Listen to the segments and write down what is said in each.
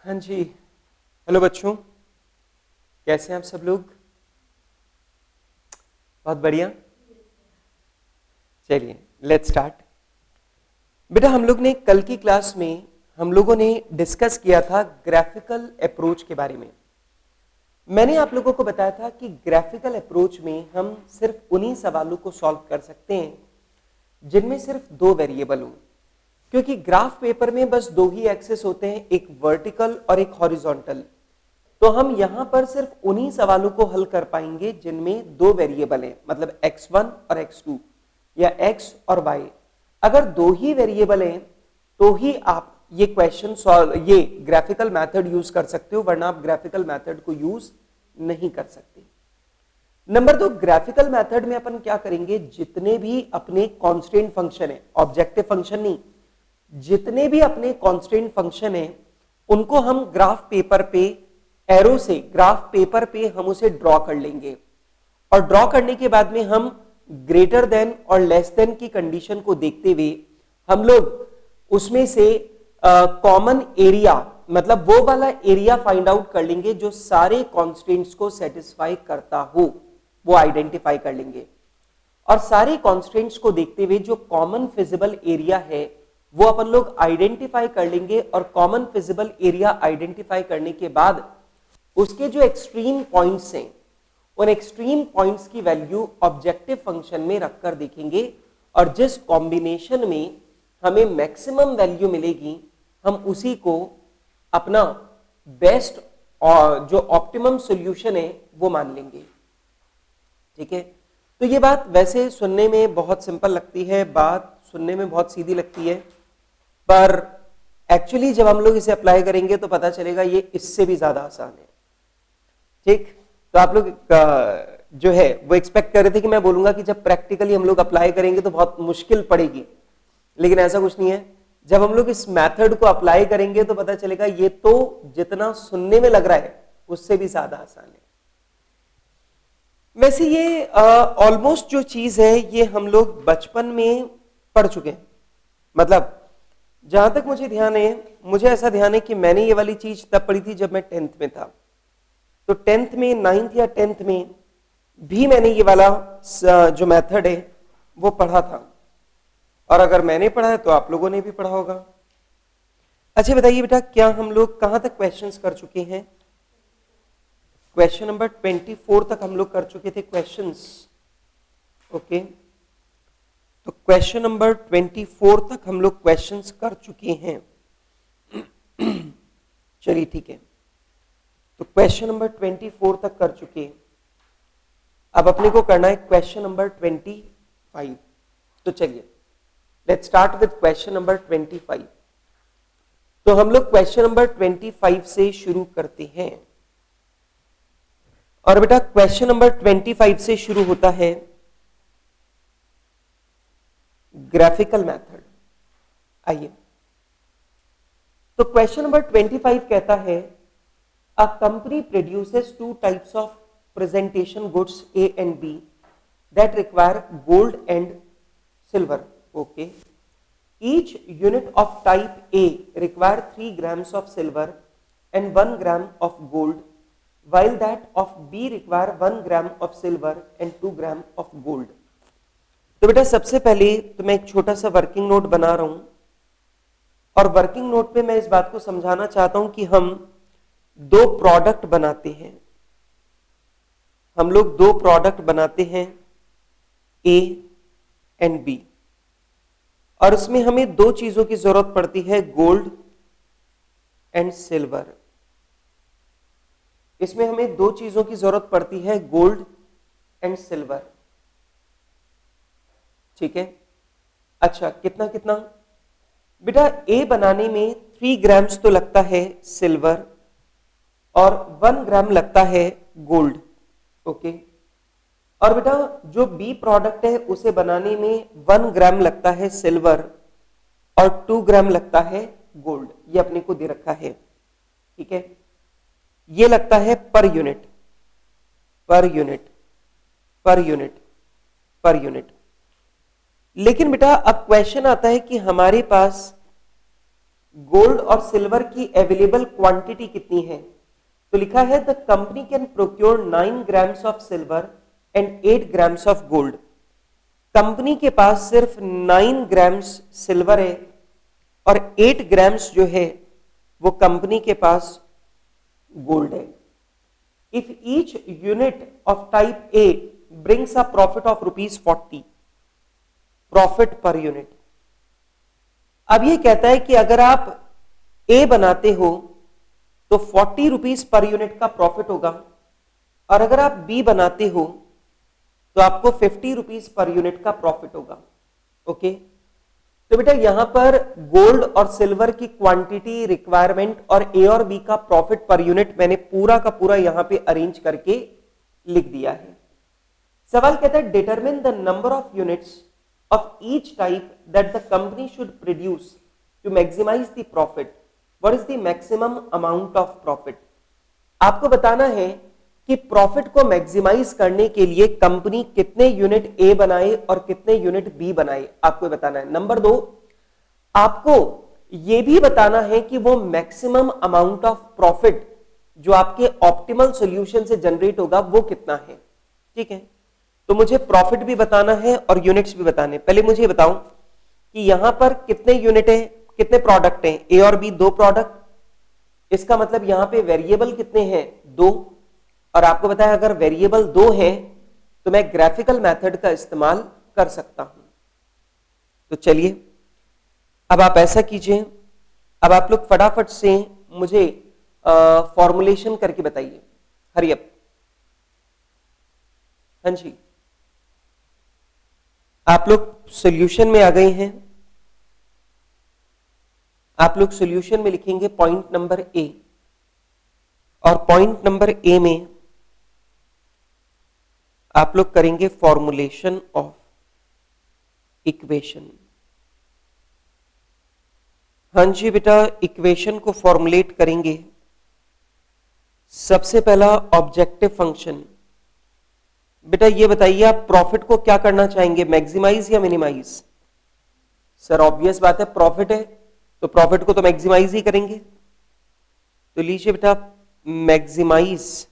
हाँ जी। हेलो बच्चों, कैसे हैं आप सब लोग? बहुत बढ़िया। चलिए लेट्स स्टार्ट। बेटा हम लोग ने कल की क्लास में हम लोगों ने डिस्कस किया था ग्राफिकल अप्रोच के बारे में। मैंने आप लोगों को बताया था कि ग्राफिकल अप्रोच में हम सिर्फ उन्हीं सवालों को सॉल्व कर सकते हैं जिनमें सिर्फ दो वेरिएबल हों, क्योंकि ग्राफ पेपर में बस दो ही एक्सेस होते हैं, एक वर्टिकल और एक हॉरिजॉन्टल। तो हम यहां पर सिर्फ उन्हीं सवालों को हल कर पाएंगे जिनमें दो वेरिएबल हैं, मतलब x1 और x2 या x और y। अगर दो ही वेरिएबल हैं तो ही आप ये क्वेश्चन सॉल्व, ये ग्राफिकल मेथड यूज कर सकते हो, वरना आप ग्राफिकल मेथड को यूज नहीं कर सकते। नंबर दो, ग्राफिकल मेथड में अपन क्या करेंगे, जितने भी अपने कांस्टेंट फंक्शन है, ऑब्जेक्टिव फंक्शन नहीं, जितने भी अपने कांस्टेंट फंक्शन है उनको हम ग्राफ पेपर पे एरो से, ग्राफ पेपर पे हम उसे ड्रॉ कर लेंगे और ड्रॉ करने के बाद में हम ग्रेटर देन और लेस देन की कंडीशन को देखते हुए हम लोग उसमें से कॉमन एरिया, मतलब वो वाला एरिया फाइंड आउट कर लेंगे जो सारे कॉन्स्टेंट्स को सेटिस्फाई करता हो, वो आइडेंटिफाई कर लेंगे। और सारे कॉन्स्टेंट्स को देखते हुए जो कॉमन फिजिबल एरिया है वो अपन लोग आइडेंटिफाई कर लेंगे, और कॉमन फिजिबल एरिया आइडेंटिफाई करने के बाद उसके जो एक्सट्रीम पॉइंट्स हैं उन एक्सट्रीम पॉइंट्स की वैल्यू ऑब्जेक्टिव फंक्शन में रखकर देखेंगे, और जिस कॉम्बिनेशन में हमें मैक्सिमम वैल्यू मिलेगी हम उसी को अपना बेस्ट और जो ऑप्टिमम सॉल्यूशन है वो मान लेंगे। ठीक है, तो ये बात वैसे सुनने में बहुत सिंपल लगती है, बात सुनने में बहुत सीधी लगती है, पर एक्चुअली जब हम लोग इसे अप्लाई करेंगे तो पता चलेगा ये इससे भी ज्यादा आसान है। ठीक, तो आप लोग जो है वो एक्सपेक्ट कर रहे थे कि मैं बोलूंगा कि जब प्रैक्टिकली हम लोग अप्लाई करेंगे तो बहुत मुश्किल पड़ेगी, लेकिन ऐसा कुछ नहीं है। जब हम लोग इस मेथड को अप्लाई करेंगे तो पता चलेगा ये तो जितना सुनने में लग रहा है उससे भी ज्यादा आसान है। वैसे ये ऑलमोस्ट जो चीज है ये हम लोग बचपन में पढ़ चुके हैं, मतलब जहां तक मुझे ध्यान है, मुझे ऐसा ध्यान है कि मैंने ये वाली चीज तब पढ़ी थी जब मैं 10th में था। तो 10th में, 9th या 10th में भी मैंने ये वाला जो मेथड है वो पढ़ा था, और अगर मैंने पढ़ा है तो आप लोगों ने भी पढ़ा होगा। अच्छा बताइए बेटा, क्या हम लोग कहां तक क्वेश्चंस कर चुके हैं? क्वेश्चन नंबर 24 तक हम लोग कर चुके थे क्वेश्चंस। ओके, तो क्वेश्चन नंबर 24 तक हम लोग क्वेश्चंस कर चुके हैं। चलिए ठीक है, तो क्वेश्चन नंबर 24 तक कर चुके हैं। अब अपने को करना है क्वेश्चन नंबर 25। तो चलिए let's start with question number 25। तो हम लोग क्वेश्चन नंबर 25 से शुरू करते हैं, और बेटा क्वेश्चन नंबर 25 से शुरू होता है ग्राफिकल मेथड। आइए, तो क्वेश्चन नंबर 25 कहता है a company produces two types of presentation goods A and B that require gold and silver. Okay, each unit of type A require 3 grams of silver and 1 gram of gold, while that of B require 1 gram of silver and 2 gram of gold. तो बेटा सबसे पहले तो मैं एक छोटा सा working note बना रहा हूं, और वर्किंग नोट पे मैं इस बात को समझाना चाहता हूं कि हम दो प्रोडक्ट बनाते हैं। हम लोग दो प्रोडक्ट बनाते हैं ए एंड बी, और उसमें हमें दो चीजों की जरूरत पड़ती है, गोल्ड एंड सिल्वर। इसमें हमें दो चीजों की जरूरत पड़ती है, गोल्ड एंड सिल्वर। ठीक है, अच्छा कितना कितना बेटा, ए बनाने में 3 ग्राम्स तो लगता है सिल्वर और 1 ग्राम लगता है गोल्ड। ओके, और बेटा जो बी प्रोडक्ट है उसे बनाने में 1 ग्राम लगता है सिल्वर और 2 ग्राम लगता है गोल्ड। ये अपने को दे रखा है। ठीक है, ये लगता है per unit, per unit, per unit, per unit. लेकिन बेटा अब क्वेश्चन आता है कि हमारे पास गोल्ड और सिल्वर की अवेलेबल क्वांटिटी कितनी है? तो लिखा है the company can procure 9 grams of silver and 8 grams of gold. Company के पास सिर्फ 9 ग्राम्स सिल्वर है और 8 ग्राम्स जो है वो कंपनी के पास गोल्ड है। If each unit of type A brings a profit of ₹40, profit पर यूनिट। अब ये कहता है कि अगर आप ए बनाते हो तो ₹40 पर यूनिट का प्रॉफिट होगा, और अगर आप बी बनाते हो तो आपको ₹50 पर यूनिट का प्रॉफिट होगा। ओके, तो बेटा यहां पर गोल्ड और सिल्वर की क्वांटिटी, रिक्वायरमेंट और ए और बी का प्रॉफिट पर यूनिट मैंने पूरा का पूरा यहां पे अरेंज करके लिख दिया है। सवाल कहता है determine the number of units of each type that the company should produce to maximise the profit. What is the maximum amount of profit? आपको बताना है कि प्रॉफिट को मैक्सिमाइज करने के लिए कंपनी कितने यूनिट ए बनाए और कितने यूनिट बी बनाए, आपको बताना है। नंबर 2, आपको यह भी बताना है कि वो मैक्सिमम अमाउंट ऑफ प्रॉफिट जो आपके ऑप्टिमल सॉल्यूशन से जनरेट होगा वो कितना है। ठीक है, तो मुझे प्रॉफिट भी बताना है और यूनिट्स भी बताने। पहले मुझे बताऊं कि यहां पर कितने यूनिट है, कितने प्रोडक्ट हैं, ए और बी 2 प्रोडक्ट। इसका मतलब यहां पे वेरिएबल कितने हैं, 2। और आपको बताया अगर वेरिएबल 2 है तो मैं ग्राफिकल मेथड का इस्तेमाल कर सकता हूं। तो चलिए अब आप ऐसा कीजिए, अब आप लोग फटाफट से मुझे फॉर्मुलेशन करके बताइए। Hurry up. हाँ जी, आप लोग सॉल्यूशन में आ गए हैं। आप लोग सॉल्यूशन में लिखेंगे पॉइंट नंबर ए, और पॉइंट नंबर ए में आप लोग करेंगे फॉर्मुलेशन ऑफ इक्वेशन। हाँ जी बेटा, इक्वेशन को फॉर्मुलेट करेंगे। सबसे पहला ऑब्जेक्टिव फंक्शन। बेटा ये बताइए आप प्रॉफिट को क्या करना चाहेंगे, मैक्सिमाइज या मिनिमाइज? सर ऑब्वियस बात है, प्रॉफिट है तो प्रॉफिट को तो मैक्सिमाइज ही करेंगे। तो लीजिए बेटा, maximise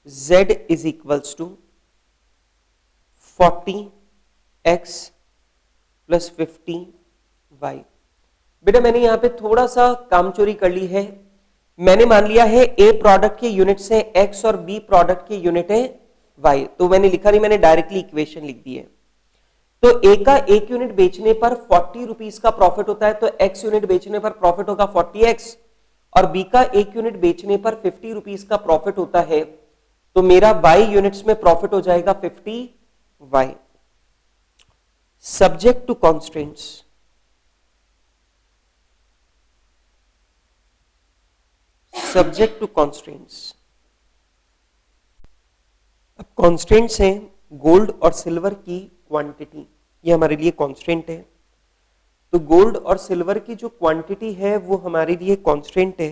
z is equals to 40x plus 50y। बेटा मैंने यहां पे थोड़ा सा काम चोरी कर ली है। मैंने मान लिया है ए प्रोडक्ट के यूनिट्स है x और बी प्रोडक्ट के यूनिट है y, तो मैंने लिखा नहीं, मैंने डायरेक्टली इक्वेशन लिख दी है। तो ए का 1 यूनिट बेचने पर ₹40 का प्रॉफिट होता है, तो x यूनिट बेचने पर प्रॉफिट होगा 40x, और बी का 1 यूनिट बेचने पर ₹50 का प्रॉफिट होता है, तो मेरा y यूनिट्स में प्रॉफिट हो जाएगा 50y। Subject to constraints. Subject to constraints. अब कॉन्स्टेंट्स हैं गोल्ड और सिल्वर की क्वांटिटी, ये हमारे लिए कॉन्स्टेंट है। तो गोल्ड और सिल्वर की जो क्वांटिटी है वो हमारे लिए कॉन्स्टेंट है,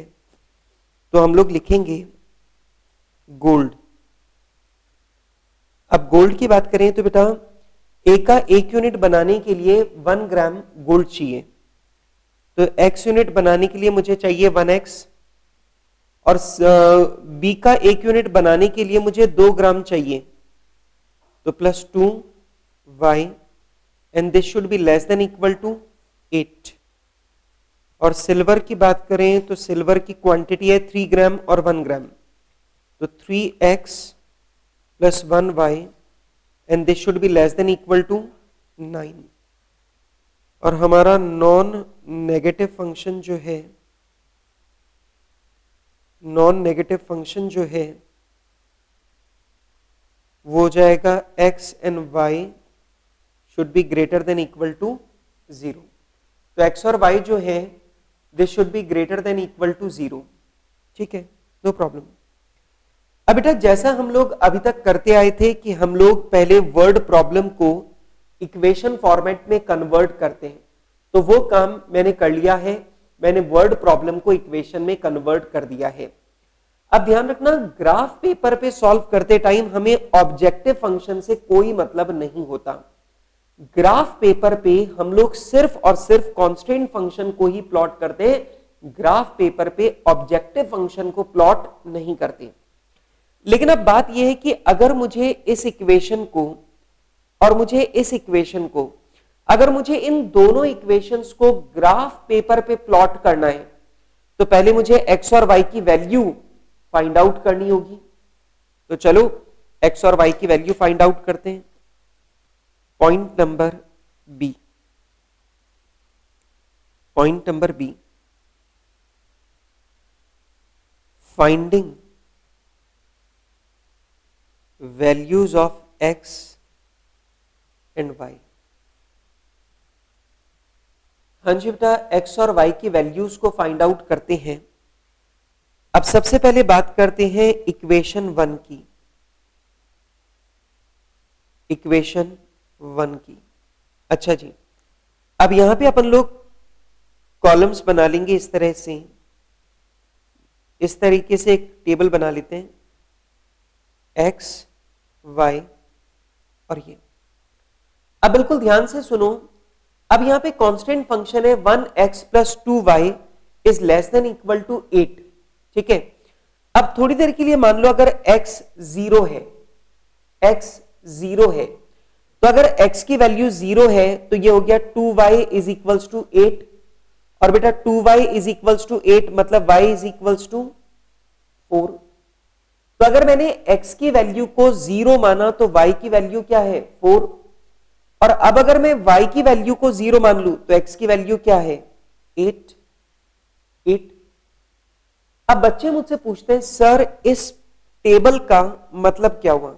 तो हम लोग लिखेंगे गोल्ड। अब गोल्ड की बात करें तो बेटा ए का 1 यूनिट बनाने के लिए 1 ग्राम गोल्ड चाहिए, तो x यूनिट बनाने के लिए मुझे चाहिए 1x, और बी का 1 यूनिट बनाने के लिए मुझे 2 ग्राम चाहिए, तो plus 2y, and this should be less than equal to 8। और सिल्वर की बात करें तो सिल्वर की क्वांटिटी है 3 ग्राम और 1 ग्राम, तो 3x plus 1y, and this should be less than equal to 9। और हमारा नॉन नेगेटिव फंक्शन जो है, नॉन नेगेटिव फंक्शन जो है वो हो जाएगा x and y should be greater than equal to 0। तो x और y जो है this should be greater than equal to 0। ठीक है, नो प्रॉब्लम। अब बेटा जैसा हम लोग अभी तक करते आए थे कि हम लोग पहले वर्ड प्रॉब्लम को इक्वेशन फॉर्मेट में कन्वर्ट करते हैं, तो वो काम मैंने कर लिया है। मैंने वर्ड प्रॉब्लम को इक्वेशन में कन्वर्ट कर दिया है। अब ध्यान रखना, ग्राफ पेपर पे सॉल्व करते टाइम हमें ऑब्जेक्टिव फंक्शन से कोई मतलब नहीं होता। ग्राफ पेपर पे हम लोग सिर्फ और सिर्फ कांस्टेंट फंक्शन को ही प्लॉट करते हैं, ग्राफ पेपर पे ऑब्जेक्टिव फंक्शन को प्लॉट नहीं करते। लेकिन अब बात यह है कि अगर मुझे इस इक्वेशन को और मुझे इस इक्वेशन को, अगर मुझे इन दोनों इक्वेशंस को ग्राफ पेपर पे प्लॉट करना है तो पहले मुझे x और y की वैल्यू फाइंड आउट करनी होगी। तो चलो x और y की वैल्यू फाइंड आउट करते हैं। Point number B, point number B, finding values of x and y। हाँ जी बेटा, x और y की वैल्यूज को फाइंड आउट करते हैं। अब सबसे पहले बात करते हैं इक्वेशन 1 की, इक्वेशन 1 की। अच्छा जी, अब यहां पे अपन लोग कॉलम्स बना लेंगे इस तरह से, इस तरीके से एक टेबल बना लेते हैं, x, y और ये। अब बिल्कुल ध्यान से सुनो, अब यहां पे कांस्टेंट फंक्शन है 1x plus 2y is less than equal to 8। ठीक है, अब थोड़ी देर के लिए मान लो अगर x 0 है, x 0 है, तो अगर x की वैल्यू 0 है तो ये हो गया 2y इज इक्वल्स टू 8, और बेटा 2y इज इक्वल्स टू 8 मतलब y इज इक्वल्स टू 4। तो अगर मैंने x की वैल्यू को 0 माना तो y की वैल्यू क्या है 4, और अब अगर मैं y की वैल्यू को 0 मान लूं तो x की वैल्यू क्या है 8। अब बच्चे मुझसे पूछते हैं सर इस टेबल का मतलब क्या हुआ।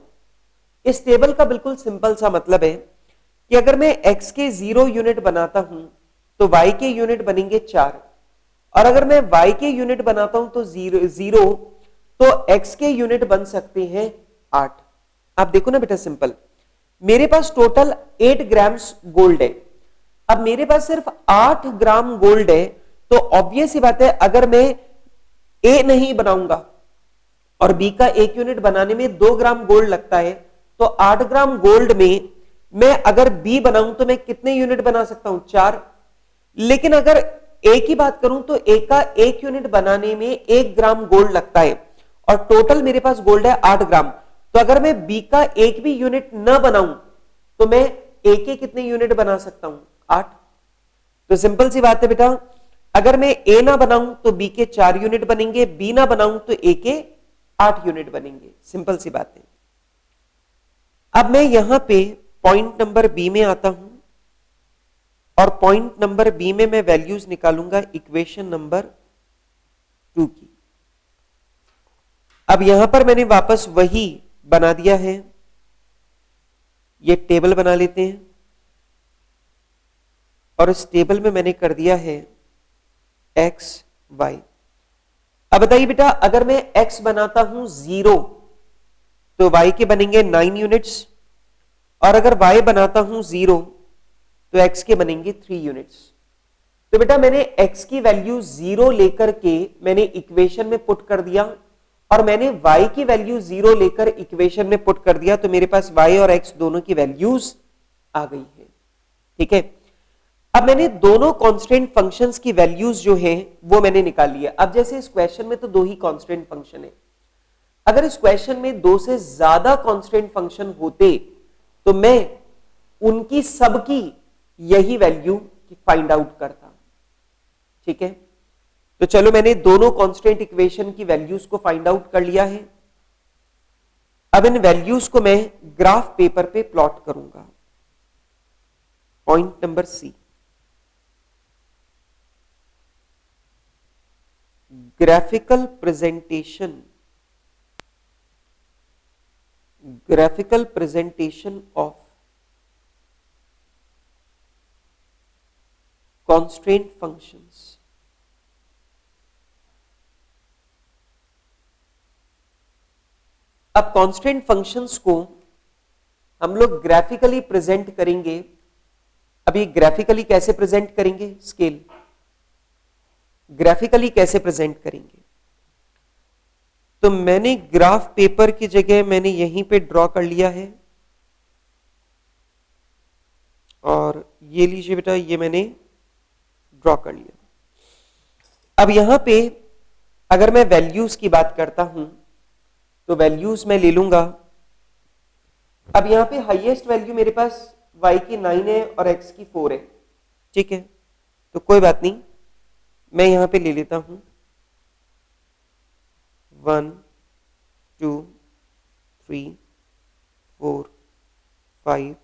इस टेबल का बिल्कुल सिंपल सा मतलब है कि अगर मैं x के 0 यूनिट बनाता हूं तो y के यूनिट बनेंगे 4, और अगर मैं y के यूनिट बनाता हूं तो 0 तो x के यूनिट बन सकते हैं 8। आप देखो ना बेटा, सिंपल, मेरे पास टोटल 8 ग्राम्स गोल्ड है। अब मेरे पास सिर्फ 8 ग्राम गोल्ड है, तो ऑब्वियस सी बात है अगर मैं a नहीं बनाऊंगा और b का 1 यूनिट बनाने में 2 ग्राम गोल्ड लगता है, तो 8 ग्राम गोल्ड में मैं अगर b बनाऊं तो मैं कितने यूनिट बना सकता हूं 4। लेकिन अगर a की बात करूं तो a का 1 यूनिट बनाने में 1 ग्राम गोल्ड लगता है, और टोटल मेरे पास गोल्ड है 8 ग्राम। तो अगर मैं b का एक भी यूनिट न बनाऊं तो मैं a के कितने यूनिट बना सकता हूं 8। तो सिंपल सी बात है बेटा, अगर मैं a ना बनाऊं तो b के 4 यूनिट बनेंगे, b ना बनाऊं तो a के 8 यूनिट बनेंगे। सिंपल सी बात है। अब मैं यहां पे पॉइंट नंबर बी में आता हूं, और पॉइंट नंबर बी में मैं वैल्यूज निकालूंगा इक्वेशन नंबर 2 की। अब यहां पर मैंने वापस वही बना दिया है, ये टेबल बना लेते हैं, और इस टेबल में मैंने कर दिया है x y। अब बताइए बेटा, अगर मैं x बनाता हूं 0 तो y के बनेंगे 9 यूनिट्स, और अगर y बनाता हूं 0 तो x के बनेंगे 3 यूनिट्स। तो बेटा मैंने x की वैल्यू 0 लेकर के मैंने इक्वेशन में पुट कर दिया, और मैंने y की वैल्यू 0 लेकर इक्वेशन में पुट कर दिया, तो मेरे पास y और x दोनों की वैल्यूज आ गई है। ठीक है, अब मैंने दोनों कांस्टेंट फंक्शंस की वैल्यूज जो है वो मैंने निकाल लिया। अब जैसे इस क्वेश्चन में तो 2 ही कांस्टेंट फंक्शन है, अगर इस क्वेश्चन में 2 से ज्यादा कांस्टेंट फंक्शन होते तो मैं उनकी सबकी यही वैल्यू फाइंड आउट करता। ठीक है, तो चलो मैंने दोनों कांस्टेंट इक्वेशन की वैल्यूज को फाइंड आउट कर लिया है। अब इन वैल्यूज को मैं ग्राफ पेपर पे प्लॉट करूंगा। Point number C, graphical presentation of constraint functions। अब कांस्टेंट फंक्शंस को हम लोग ग्राफिकली प्रेजेंट करेंगे। अभी ग्राफिकली कैसे प्रेजेंट करेंगे, स्केल ग्राफिकली कैसे प्रेजेंट करेंगे, तो मैंने ग्राफ पेपर की जगह मैंने यहीं पे ड्रॉ कर लिया है। और ये लीजिए बेटा, ये मैंने ड्रॉ कर लिया। अब यहां पे अगर मैं वैल्यूज की बात करता हूं तो वैल्यूज मैं ले लूंगा। अब यहां पे हाईएस्ट वैल्यू मेरे पास y की 9 है और x की 4 है, ठीक है, तो कोई बात नहीं, मैं यहां पे ले लेता हूं 1 2 3 4 5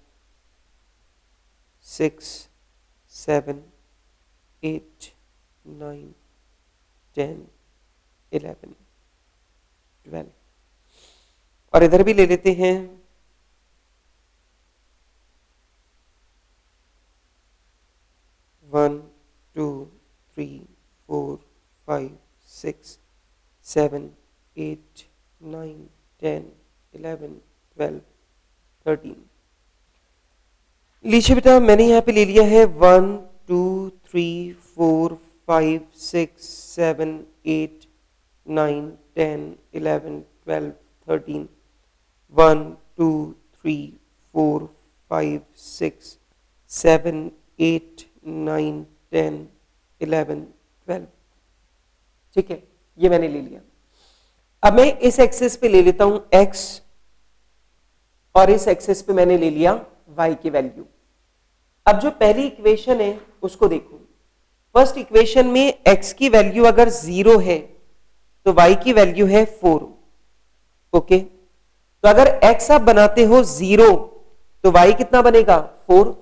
6 7 8 9 10 11 12 और इधर भी ले लेते हैं 1 2 3 4 5 6 7 8 9 10 11 12 13। लीजिए बेटा, मैंने यहां पे ले लिया है 1 2 3 4 5 6 7 8 9 10 11 12 13। 1 2 3 4 5 6 7 8 9 10 11 12, ठीक है, ये मैंने ले लिया। अब मैं इस एक्सिस पे ले लेता हूं x और इस एक्सिस पे मैंने ले लिया y की वैल्यू। अब जो पहली इक्वेशन है उसको देखो। फर्स्ट इक्वेशन में x की वैल्यू अगर 0 है तो y की वैल्यू है 4, ओके। तो अगर x आप बनाते हो 0 तो y कितना बनेगा 4,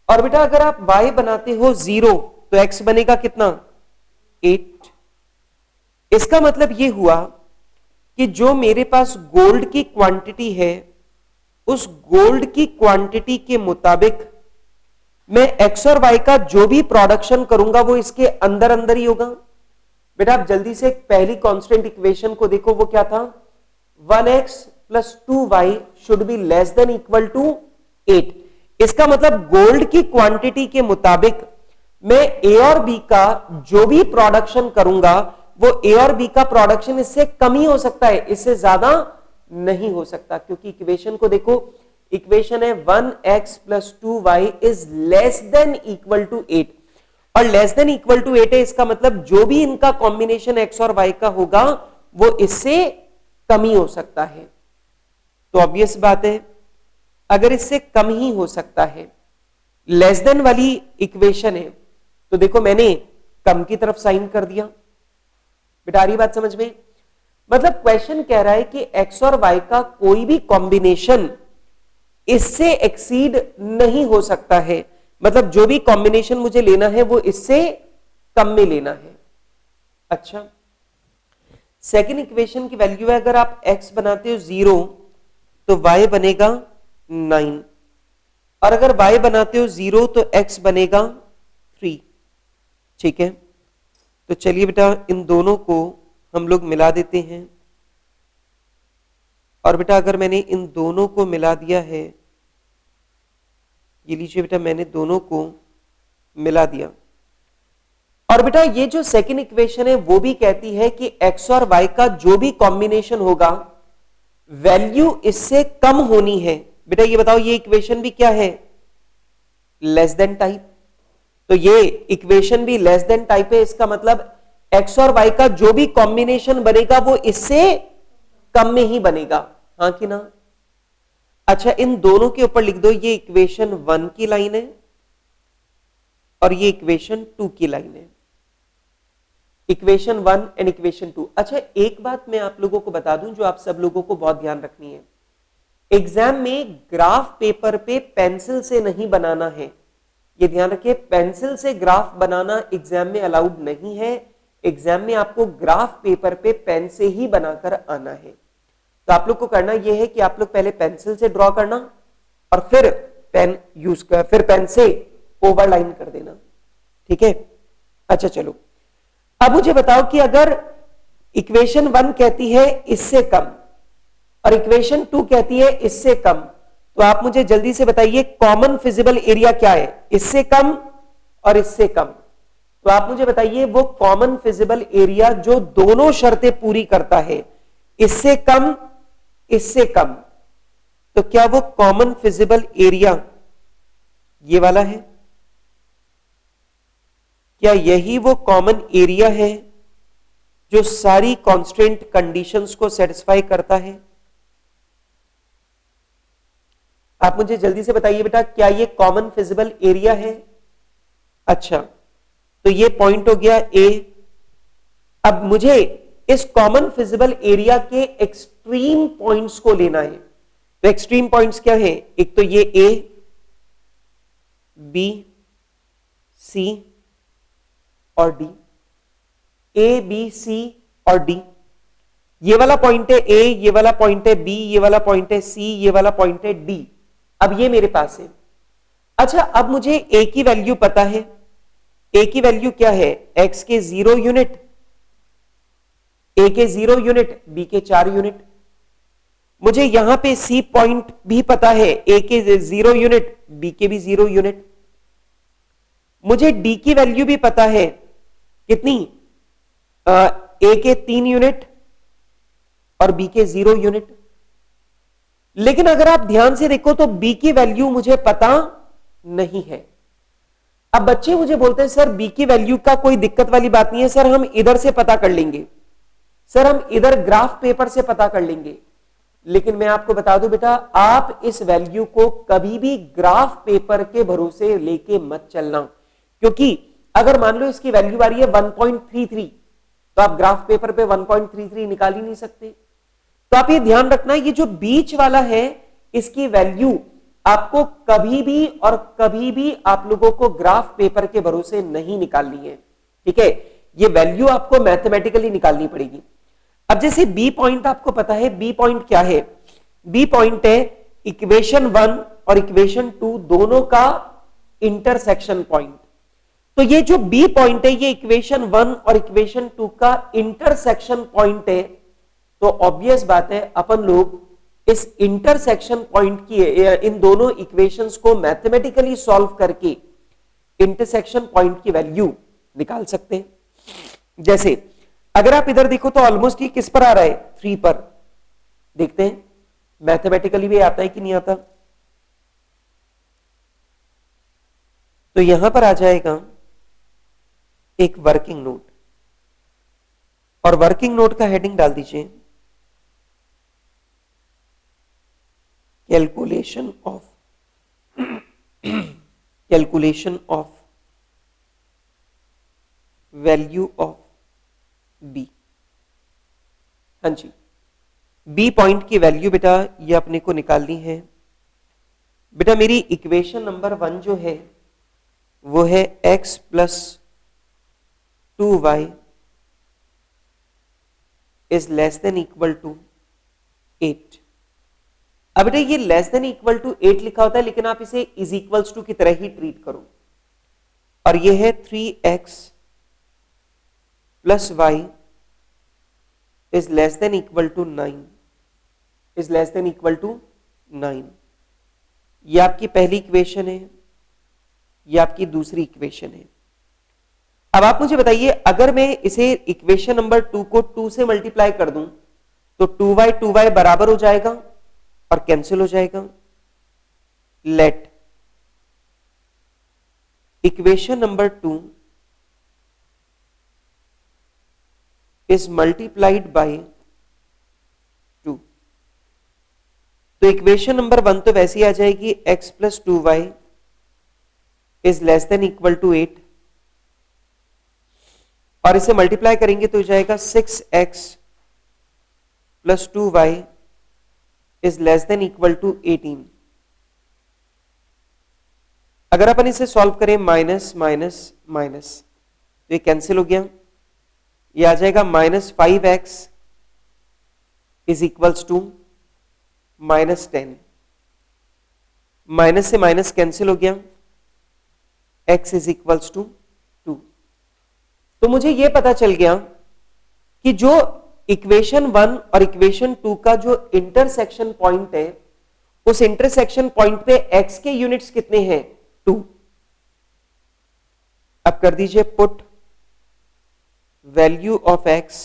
और बेटा अगर आप y बनाते हो 0 तो x बनेगा कितना 8। इसका मतलब ये हुआ कि जो मेरे पास गोल्ड की क्वांटिटी है उस गोल्ड की क्वांटिटी के मुताबिक मैं x और y का जो भी प्रोडक्शन करूंगा वो इसके अंदर अंदर ही होगा। बेटा आप जल्दी से पहली कांस्टेंट इक्वेशन को देखो, वो क्या था 1x plus 2y should be less than equal to 8। इसका मतलब गोल्ड की क्वांटिटी के मुताबिक मैं ए और बी का जो भी प्रोडक्शन करूंगा वो ए और बी का प्रोडक्शन इससे कम ही हो सकता है, इससे ज्यादा नहीं हो सकता, क्योंकि इक्वेशन को देखो, इक्वेशन है 1x plus 2y is less than equal to 8 और लेस देन इक्वल टू 8 है। इसका मतलब जो भी इनका कॉम्बिनेशन x और y का होगा वो इससे कम ही हो सकता है। तो ऑब्वियस बात है अगर इससे कम ही हो सकता है, लेस देन वाली इक्वेशन है, तो देखो मैंने कम की तरफ साइन कर दिया। बेटा आ रही बात समझ में? मतलब क्वेश्चन कह रहा है कि x और y का कोई भी कॉम्बिनेशन इससे एक्सीड नहीं हो सकता है, मतलब जो भी कॉम्बिनेशन मुझे लेना है वो इससे कम में लेना है। अच्छा, सेकेंड इक्वेशन की वैल्यू है अगर आप x बनाते हो 0 तो y बनेगा 9 और अगर y बनाते हो 0 तो x बनेगा 3, ठीक है। तो चलिए बेटा इन दोनों को हम लोग मिला देते हैं और बेटा अगर मैंने इन दोनों को मिला दिया है, ये लीजिए बेटा मैंने दोनों को मिला दिया, और बेटा ये जो सेकंड इक्वेशन है वो भी कहती है कि x और y का जो भी कॉम्बिनेशन होगा वैल्यू इससे कम होनी है। बेटा ये बताओ ये इक्वेशन भी क्या है, लेस देन टाइप। तो ये इक्वेशन भी लेस देन टाइप है, इसका मतलब x और y का जो भी कॉम्बिनेशन बनेगा वो इससे कम में ही बनेगा, हाँ कि ना। अच्छा इन दोनों के ऊपर लिख दो, ये इक्वेशन 1 की लाइन है और ये इक्वेशन 2 की लाइन है, इक्वेशन 1 एंड इक्वेशन 2। अच्छा एक बात मैं आप लोगों को बता दूं जो आप सब लोगों को बहुत ध्यान रखनी है, एग्जाम में ग्राफ पेपर पे पेंसिल से नहीं बनाना है, ये ध्यान रखिए। पेंसिल से ग्राफ बनाना एग्जाम में अलाउड नहीं है, एग्जाम में आपको ग्राफ पेपर पे पेन से ही बनाकर आना है। तो आप लोग को करना यह है कि आप लोग पहले पेंसिल से ड्रॉ करना और फिर पेन यूज कर, फिर पेन से ओवरलाइन कर देना, ठीक है। अच्छा चलो अब मुझे बताओ कि अगर इक्वेशन 1 कहती है इससे कम और इक्वेशन 2 कहती है इससे कम, तो आप मुझे जल्दी से बताइए कॉमन फिजिबल एरिया क्या है, इससे कम और इससे कम। तो आप मुझे बताइए वो कॉमन फिजिबल एरिया जो दोनों शर्तें पूरी करता है, इससे कम इससे कम, तो क्या वो कॉमन फिजिबल एरिया ये वाला है। क्या यही वो कॉमन एरिया है जो सारी कांस्टेंट कंडीशंस को सेटिस्फाई करता है? आप मुझे जल्दी से बताइए बेटा, क्या ये कॉमन फिजिबल एरिया है? अच्छा, तो ये पॉइंट हो गया ए। अब मुझे इस कॉमन फिजिबल एरिया के एक्सट्रीम पॉइंट्स को लेना है। तो एक्सट्रीम पॉइंट्स क्या है? एक तो ये ए, बी, सी और डी। ए, बी, सी और डी, ये वाला पॉइंट है ए, ये वाला पॉइंट है बी, ये वाला पॉइंट है सी, ये वाला पॉइंट है डी। अब ये मेरे पास है। अच्छा, अब मुझे ए की वैल्यू पता है। ए की वैल्यू क्या है? एक्स के 0 यूनिट, ए के 0 यूनिट, बी के 4 यूनिट। मुझे यहां पे सी पॉइंट भी पता है, ए के 0 यूनिट, बी के भी 0 यूनिट। मुझे डी की वैल्यू भी पता है, कितनी? ए के 3 यूनिट और बी के 0 यूनिट। लेकिन अगर आप ध्यान से देखो तो बी की वैल्यू मुझे पता नहीं है। अब बच्चे मुझे बोलते हैं सर बी की वैल्यू का कोई दिक्कत वाली बात नहीं है सर, हम इधर से पता कर लेंगे, सर हम इधर ग्राफ पेपर से पता कर लेंगे। लेकिन मैं आपको बता दूं बेटा, आप इस वैल्यू को कभी भी ग्राफ पेपर के भरोसे लेके मत चलना, क्योंकि अगर मान लो इसकी वैल्यू आ रही है 1.33, तो आप ग्राफ पेपर पे 1.33 निकाल ही नहीं सकते। तो आप ये ध्यान रखना, ये जो बीच वाला है इसकी वैल्यू आपको कभी भी और कभी भी आप लोगों को ग्राफ पेपर के भरोसे नहीं निकालनी है, ठीक है? ये वैल्यू आपको मैथमेटिकली निकालनी पड़ेगी। अब जैसे बी पॉइंट आपको पता है, बी पॉइंट क्या है? बी पॉइंट है इक्वेशन 1 और इक्वेशन 2 दोनों का इंटरसेक्शन पॉइंट। तो ये जो बी पॉइंट है ये इक्वेशन 1 और इक्वेशन 2 का इंटरसेक्शन पॉइंट है। तो ऑब्वियस बात है अपन लोग इस इंटरसेक्शन पॉइंट की, इन दोनों इक्वेशंस को मैथमेटिकली सॉल्व करके इंटरसेक्शन पॉइंट की वैल्यू निकाल सकते हैं। जैसे अगर आप इधर देखो तो ऑलमोस्ट ये किस पर आ रहा है? 3 पर। देखते हैं मैथमेटिकली भी आता है कि नहीं आता। तो यहां पर आ जाएगा एक वर्किंग नोट, और वर्किंग नोट का हेडिंग डाल दीजिए calculation of value of B. हाँ जी, बी पॉइंट की वैल्यू बेटा ये अपने को निकालनी है। बेटा मेरी इक्वेशन नंबर 1 जो है वो है x plus 2y is less than equal to 8। अब बेटा ये लेस देन इक्वल टू 8 लिखा होता है, लेकिन आप इसे इज इक्वल्स टू की तरह ही ट्रीट करो। और ये है 3x plus y is less than equal to 9, is less than equal to 9। ये आपकी पहली इक्वेशन है, ये आपकी दूसरी इक्वेशन है। अब आप मुझे बताइए, अगर मैं इसे इक्वेशन नंबर 2 को 2 से मल्टीप्लाई कर दूं तो 2y बराबर हो जाएगा और कैंसिल हो जाएगा। Let equation number 2 is multiplied by 2। तो इक्वेशन नंबर 1 तो वैसी आ जाएगी x plus 2y is less than equal to 8, और इसे मल्टीप्लाई करेंगे तो हो जाएगा 6x plus 2y is less than equal to 18। अगर अपन इसे सॉल्व करें माइनस माइनस माइनस तो ये कैंसिल हो गया, ये आ जाएगा -5x is equals to -10। Minus से माइनस कैंसिल हो गया, x इज इक्वल्स टू 2। तो मुझे यह पता चल गया कि जो इक्वेशन 1 और इक्वेशन 2 का जो इंटरसेक्शन पॉइंट है, उस इंटरसेक्शन पॉइंट पे x के यूनिट्स कितने हैं? 2। अब कर दीजिए put value of x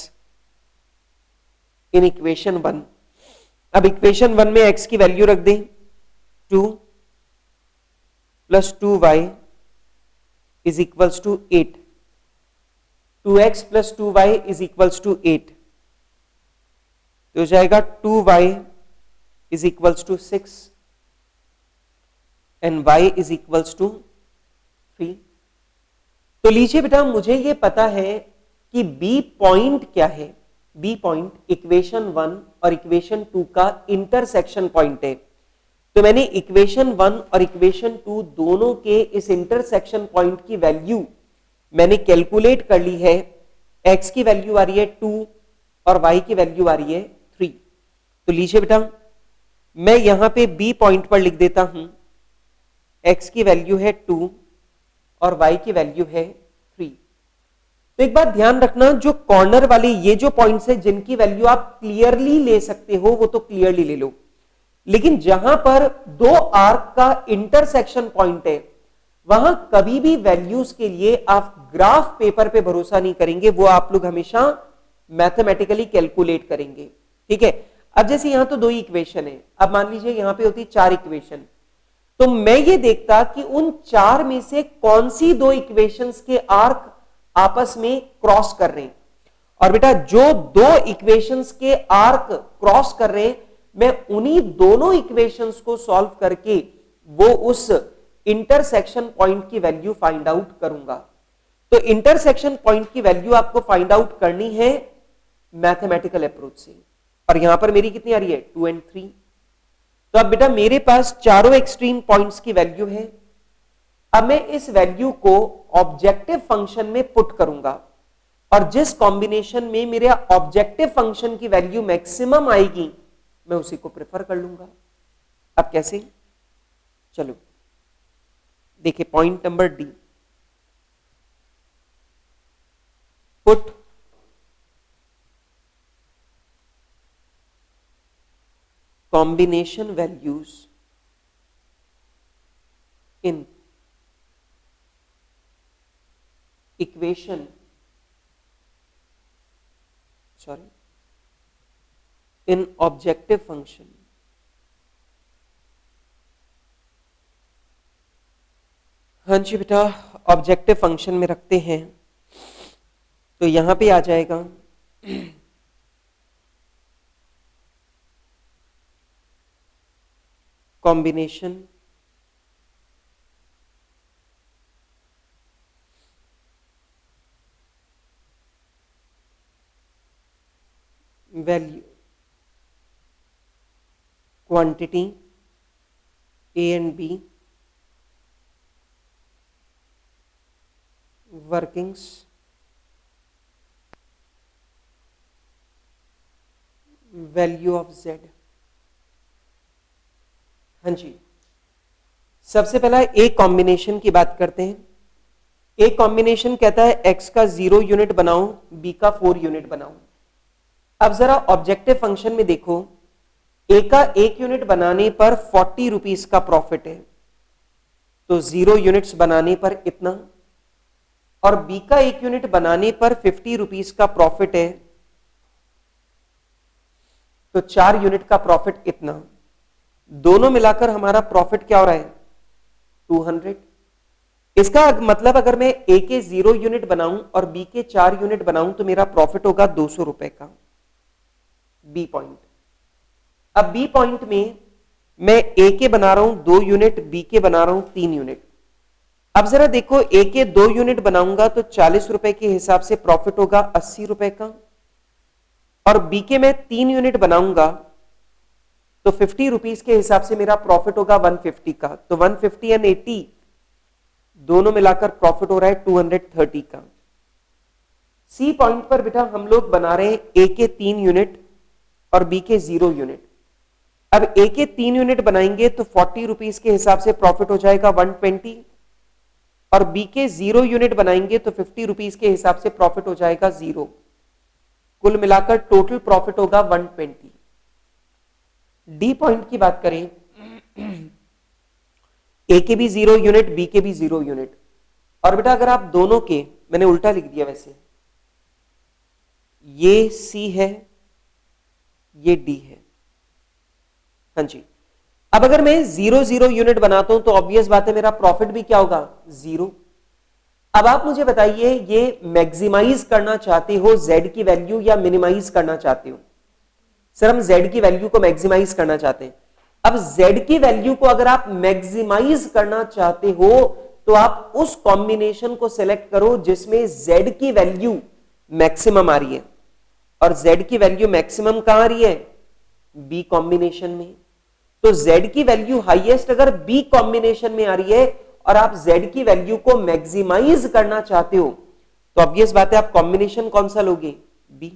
in equation 1। अब इक्वेशन 1 में x की वैल्यू रख दें 2 plus 2y is equals to 8, 2x plus 2y is equals to 8, तो हो जाएगा 2y is equals to 6 and y is equals to 3। तो लीजिए बेटा, मुझे ये पता है कि b पॉइंट क्या है। b पॉइंट इक्वेशन 1 और इक्वेशन 2 का इंटरसेक्शन पॉइंट है। तो मैंने इक्वेशन 1 और इक्वेशन 2 दोनों के इस इंटरसेक्शन पॉइंट की वैल्यू मैंने कैलकुलेट कर ली है। x की वैल्यू आ रही है 2 और y की वैल्यू आ रही है 3। तो लीजिए बेटा, मैं यहां पे b पॉइंट पर लिख देता हूं x की वैल्यू है 2 और y की वैल्यू है 3। तो एक बात ध्यान रखना, जो कॉर्नर वाले ये जो पॉइंट्स है जिनकी वैल्यू आप क्लियरली ले सकते हो वो तो क्लियरली ले लो, लेकिन जहां पर दो आर्क का इंटरसेक्शन पॉइंट है वहां कभी भी वैल्यूज के लिए आप ग्राफ पेपर पे भरोसा नहीं करेंगे, वो आप लोग हमेशा मैथमेटिकली कैलकुलेट करेंगे। ठीक है, अब जैसे यहां तो दो ही इक्वेशन है, अब मान लीजिए यहां पे होती 4 इक्वेशन, तो मैं ये देखता कि उन 4 में से कौन सी दो इक्वेशंस के आर्क आपस में क्रॉस कर रहे हैं। और बेटा, जो दो इक्वेशंस के आर्क क्रॉस कर रहे हैं, मैं उन्हीं दोनों इक्वेशंस को सॉल्व करके वो उस इंटरसेक्शन पॉइंट की वैल्यू फाइंड आउट करूंगा। तो इंटरसेक्शन पॉइंट की वैल्यू आपको फाइंड आउट करनी है मैथमेटिकल अप्रोच से, और यहां पर मेरी कितनी आ रही है 2 और 3। तो अब बेटा मेरे पास चारों एक्सट्रीम पॉइंट्स की वैल्यू है। अब मैं इस वैल्यू को ऑब्जेक्टिव फंक्शन में पुट करूंगा, और जिस कॉम्बिनेशन में मेरे ऑब्जेक्टिव फंक्शन की वैल्यू मैक्सिमम आएगी मैं उसी को प्रेफर कर लूंगा। अब कैसे, चलो देखिए point number D, put combination values in equation, in objective function। हाँ जी बेटा, ऑब्जेक्टिव फंक्शन में रखते हैं, तो यहां पे आ जाएगा combination value quantity A and B workings value of Z. हाँ जी, सबसे पहला ए कॉम्बिनेशन की बात करते हैं। ए कॉम्बिनेशन कहता है x का 0 यूनिट बनाओ, b का 4 यूनिट बनाओ। अब जरा ऑब्जेक्टिव फंक्शन में देखो, ए का 1 यूनिट बनाने पर 40 रुपीस का प्रॉफिट है, तो 0 यूनिट्स बनाने पर इतना, और बी का 1 यूनिट बनाने पर 50 रुपीस का प्रॉफिट है, तो 4 यूनिट का प्रॉफिट इतना। दोनों मिलाकर हमारा प्रॉफिट क्या हो रहा है 200। इसका मतलब अगर मैं ए के 0 यूनिट बनाऊं और बी के 4 यूनिट बनाऊं तो मेरा प्रॉफिट होगा 200 रुपए का। बी पॉइंट, अब बी पॉइंट में मैं ए के बना रहा हूं 2 यूनिट, बी के बना रहा हूं 3 यूनिट। अब जरा देखो, ए के 2 यूनिट बनाऊंगा तो 40 रुपए के हिसाब से प्रॉफिट होगा 80 रुपए का, और बी के मैं 3 यूनिट बनाऊंगा तो 50 रुपीस के हिसाब से मेरा प्रॉफिट होगा 150 का। तो 150 एंड 80 दोनों मिलाकर प्रॉफिट हो रहा है 230 का। सी पॉइंट पर बेटा हम लोग बना रहे हैं ए के 3 यूनिट और बी के 0 यूनिट। अब ए के 3 यूनिट बनाएंगे तो 40 रुपीस के हिसाब से प्रॉफिट हो जाएगा 120, और बी के 0 यूनिट बनाएंगे तो 50 रुपीस के हिसाब से प्रॉफिट हो जाएगा 0। कुल मिलाकर टोटल प्रॉफिट होगा 120। डी पॉइंट की बात करें, ए के भी 0 यूनिट, बी के भी 0 यूनिट, और बेटा अगर आप दोनों के, मैंने उल्टा लिख दिया वैसे, ये सी है ये डी है। हाँ जी, अब अगर मैं 0 यूनिट बनाता हूं तो ऑब्वियस बात है मेरा प्रॉफिट भी क्या होगा, 0। अब आप मुझे बताइए ये मैक्सिमाइज करना चाहते हो z की वैल्यू या मिनिमाइज करना चाहते हो? सर हम z की वैल्यू को मैक्सिमाइज करना चाहते हैं। अब z की वैल्यू को अगर आप मैक्सिमाइज करना चाहते हो तो आप उस कॉम्बिनेशन को सिलेक्ट करो जिसमें z की वैल्यू मैक्सिमम आ रही है। और z की वैल्यू मैक्सिमम कहां आ रही है, b कॉम्बिनेशन में। तो z की वैल्यू हाईएस्ट अगर b कॉम्बिनेशन में आ रही है और आप z की वैल्यू को मैक्सिमाइज करना चाहते हो तो ऑब्वियस बात है आप कॉम्बिनेशन कौन सा लोगे, b।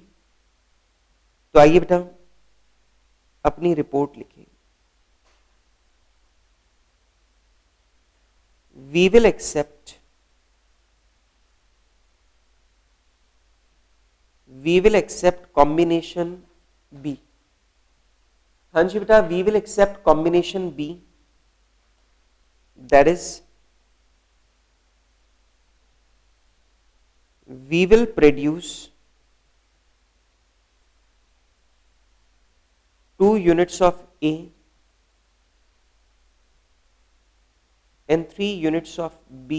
तो आइए बेटा अपनी रिपोर्ट लिखिए। We will accept combination b। हाँ जी बेटा, we will accept combination b, that is we will produce 2 units of A and 3 units of B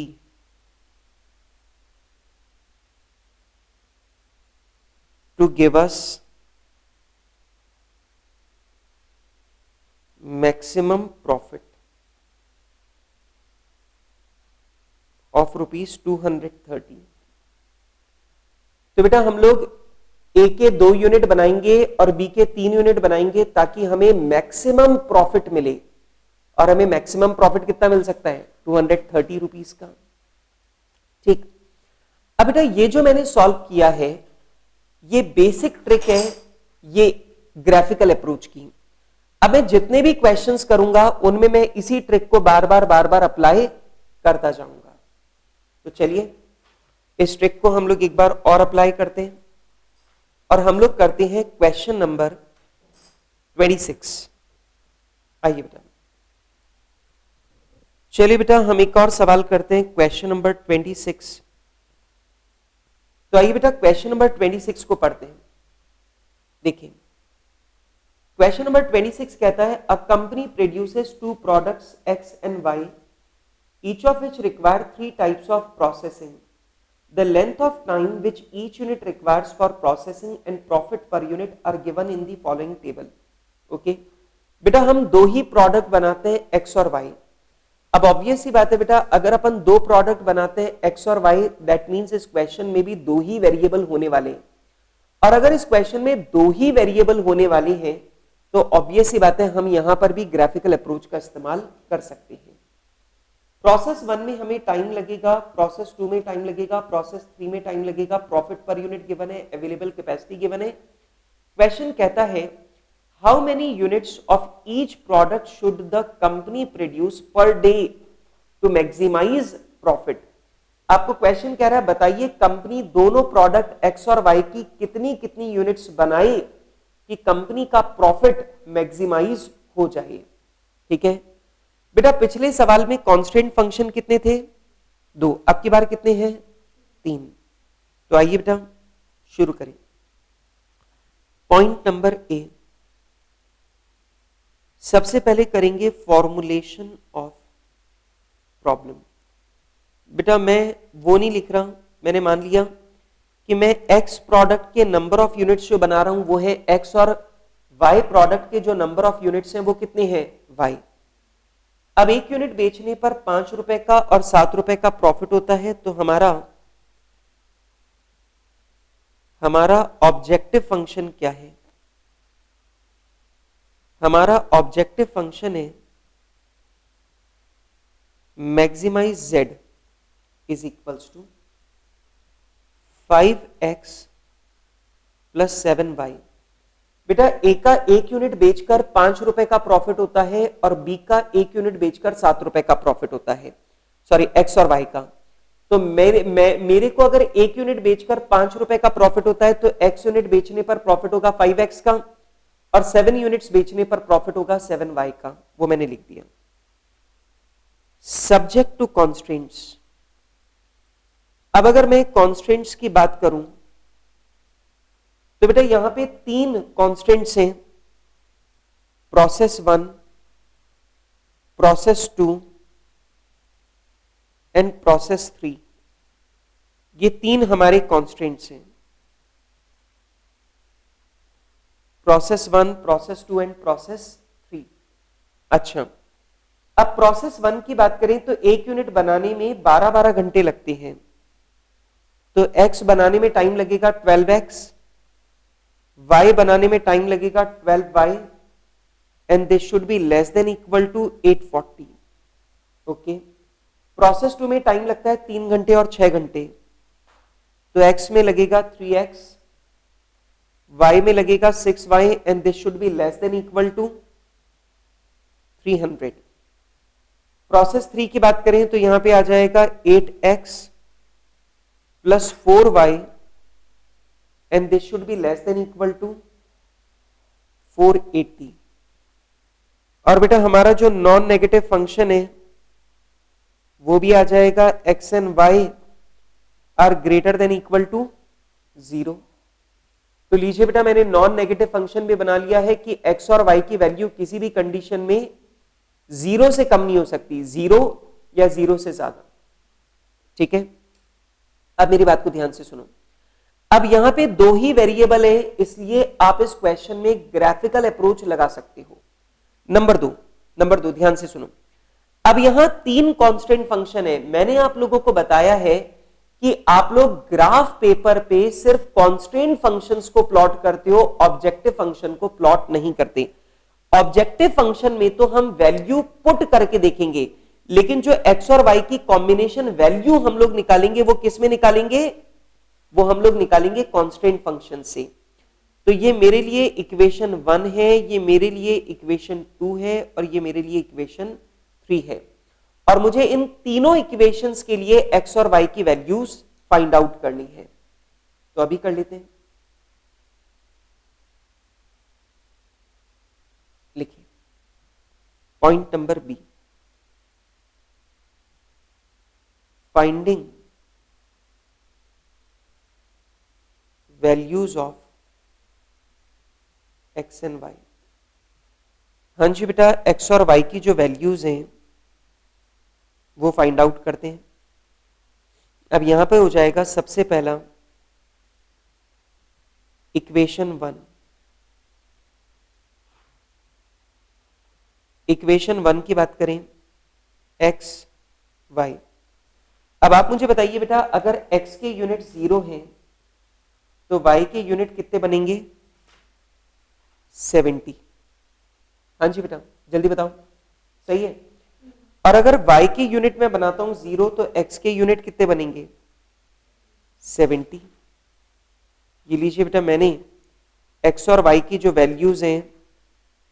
to give us maximum profit of rupees 230। तो बेटा हम लोग ए के 2 यूनिट बनाएंगे और बी के 3 यूनिट बनाएंगे ताकि हमें मैक्सिमम प्रॉफिट मिले। और हमें मैक्सिमम प्रॉफिट कितना मिल सकता है, 230 रुपीस का। ठीक, अब बेटा ये जो मैंने सॉल्व किया है ये बेसिक ट्रिक है ये ग्राफिकल अप्रोच की। अब मैं जितने भी क्वेश्चंस करूंगा उनमें मैं इसी ट्रिक को बार बार अप्लाई करता जाऊंगा। तो चलिए इस ट्रिक को हम लोग एक बार और अप्लाई करते हैं और हम लोग करते हैं क्वेश्चन नंबर 26। आइए बेटा, चलिए बेटा हम एक और सवाल करते हैं क्वेश्चन नंबर 26। तो आइए बेटा क्वेश्चन नंबर 26 को पढ़ते हैं। देखिए क्वेश्चन नंबर 26 कहता है a company produces 2 products X and Y, each of which require 3 types of processing. The length of time which each unit requires for processing and profit per unit are given in the following table. Okay? बेटा हम 2 ही product बनाते हैं x और y। अब obvious सी बात है बेटा अगर अपन 2 प्रोडक्ट बनाते हैं x और y दैट मींस इस क्वेश्चन में भी 2 ही वेरिएबल होने वाले हैं। और अगर इस क्वेश्चन में 2 ही वेरिएबल होने वाले हैं तो ऑब्वियस सी बात है हम यहां पर भी ग्राफिकल अप्रोच का इस्तेमाल कर सकते हैं। प्रोसेस 1 में हमें टाइम लगेगा, प्रोसेस 2 में टाइम लगेगा, प्रोसेस 3 में टाइम लगेगा, प्रॉफिट पर यूनिट गिवन है, अवेलेबल कैपेसिटी गिवन है। क्वेश्चन कहता है how many units of each product should the company produce per day to maximise profit. आपको क्वेश्चन कह रहा है बताइए कंपनी दोनों प्रोडक्ट एक्स और वाई की कितनी कितनी यूनिट्स बनाए कि कंपनी का प्रॉफिट मैक्सिमाइज हो जाए। ठीक है बेटा, पिछले सवाल में कांस्टेंट फंक्शन कितने थे, 2, अब की बार कितने हैं, 3। तो आइए बेटा शुरू करें। पॉइंट नंबर ए, सबसे पहले करेंगे फॉर्मुलेशन ऑफ प्रॉब्लम। बेटा मैं वो नहीं लिख रहा, मैंने मान लिया कि मैं एक्स प्रोडक्ट के नंबर ऑफ यूनिट्स जो बना रहा हूं वो है एक्स और वाई प्रोडक्ट के जो नंबर ऑफ यूनिट्स हैं वो कितने हैं, वाई। अब 1 यूनिट बेचने पर 5 रुपए का और 7 रुपए का प्रॉफिट होता है। तो हमारा ऑब्जेक्टिव फंक्शन क्या है, हमारा ऑब्जेक्टिव फंक्शन है maximise z is equals to 5x plus 7y। बेटा ए का 1 यूनिट बेचकर 5 रुपए का प्रॉफिट होता है और बी का 1 यूनिट बेचकर 7 रुपए का प्रॉफिट होता है, सॉरी एक्स और वाई का। तो मेरे को अगर 1 यूनिट बेचकर 5 रुपए का प्रॉफिट होता है तो x यूनिट बेचने पर प्रॉफिट होगा 5x का और 7 यूनिट्स बेचने पर प्रॉफिट होगा 7y का, वो मैंने लिख दिया। Subject to constraints. अब अगर मैं कॉन्स्ट्रेंट्स की बात करूं तो बेटा यहां पे 3 कॉन्स्टेंट्स हैं, प्रोसेस 1, प्रोसेस 2 एंड प्रोसेस 3, ये तीन हमारे कॉन्स्टेंट्स हैं, प्रोसेस 1, प्रोसेस 2 एंड प्रोसेस 3। अच्छा, अब प्रोसेस 1 की बात करें तो एक यूनिट बनाने में 12-12 घंटे लगते हैं, तो x बनाने में टाइम लगेगा 12x, y बनाने में टाइम लगेगा 12y, and this should be less than equal to 840। Okay, process 2 में टाइम लगता है 3 घंटे और 6 घंटे, तो x में लगेगा 3x, y में लगेगा 6y, and this should be less than equal to 300। Process 3 की बात करें तो यहां पे आ जाएगा 8x plus 4y, and this should be less than equal to 480। और बेटा हमारा जो नॉन नेगेटिव फंक्शन है वो भी आ जाएगा x and y are greater than equal to 0। तो लीजिए बेटा, मैंने नॉन नेगेटिव फंक्शन भी बना लिया है कि x और y की वैल्यू किसी भी कंडीशन में 0 से कम नहीं हो सकती, 0 या 0 से ज्यादा। ठीक है, अब मेरी बात को ध्यान से सुनो। अब यहां पे दो ही वेरिएबल है, इसलिए आप इस क्वेश्चन में ग्राफिकल अप्रोच लगा सकते हो। नंबर दो ध्यान से सुनो। अब यहां तीन कांस्टेंट फंक्शन है, मैंने आप लोगों को बताया है कि आप लोग ग्राफ पेपर पे सिर्फ कांस्टेंट फंक्शंस को प्लॉट करते हो, ऑब्जेक्टिव फंक्शन को प्लॉट नहीं करते। ऑब्जेक्टिव फंक्शन में तो हम वैल्यू पुट करके देखेंगे, लेकिन जो x और y की कॉम्बिनेशन वैल्यू हम लोग निकालेंगे वो किस में निकालेंगे, वो हम लोग निकालेंगे कांस्टेंट फंक्शन से। तो ये मेरे लिए इक्वेशन 1 है, ये मेरे लिए इक्वेशन 2 है, और ये मेरे लिए इक्वेशन 3 है, और मुझे इन तीनों इक्वेशंस के लिए x और y की वैल्यूज फाइंड आउट करनी है। तो अभी कर लेते हैं, लिखिए point number B, finding values of x and y। हाँ जी बेटा, x और y की जो वैल्यूज हैं वो फाइंड आउट करते हैं। अब यहां पे हो जाएगा सबसे पहला इक्वेशन 1। इक्वेशन 1 की बात करें, x y। अब आप मुझे बताइए बेटा, अगर x के यूनिट 0 हैं तो y के यूनिट कितने बनेंगे, 70। हाँ जी बेटा, जल्दी बताओ, सही है। और अगर y के यूनिट में बनाता हूं 0 तो x के यूनिट कितने बनेंगे, 70। ये लीजिए बेटा, मैंने x और y की जो वैल्यूज हैं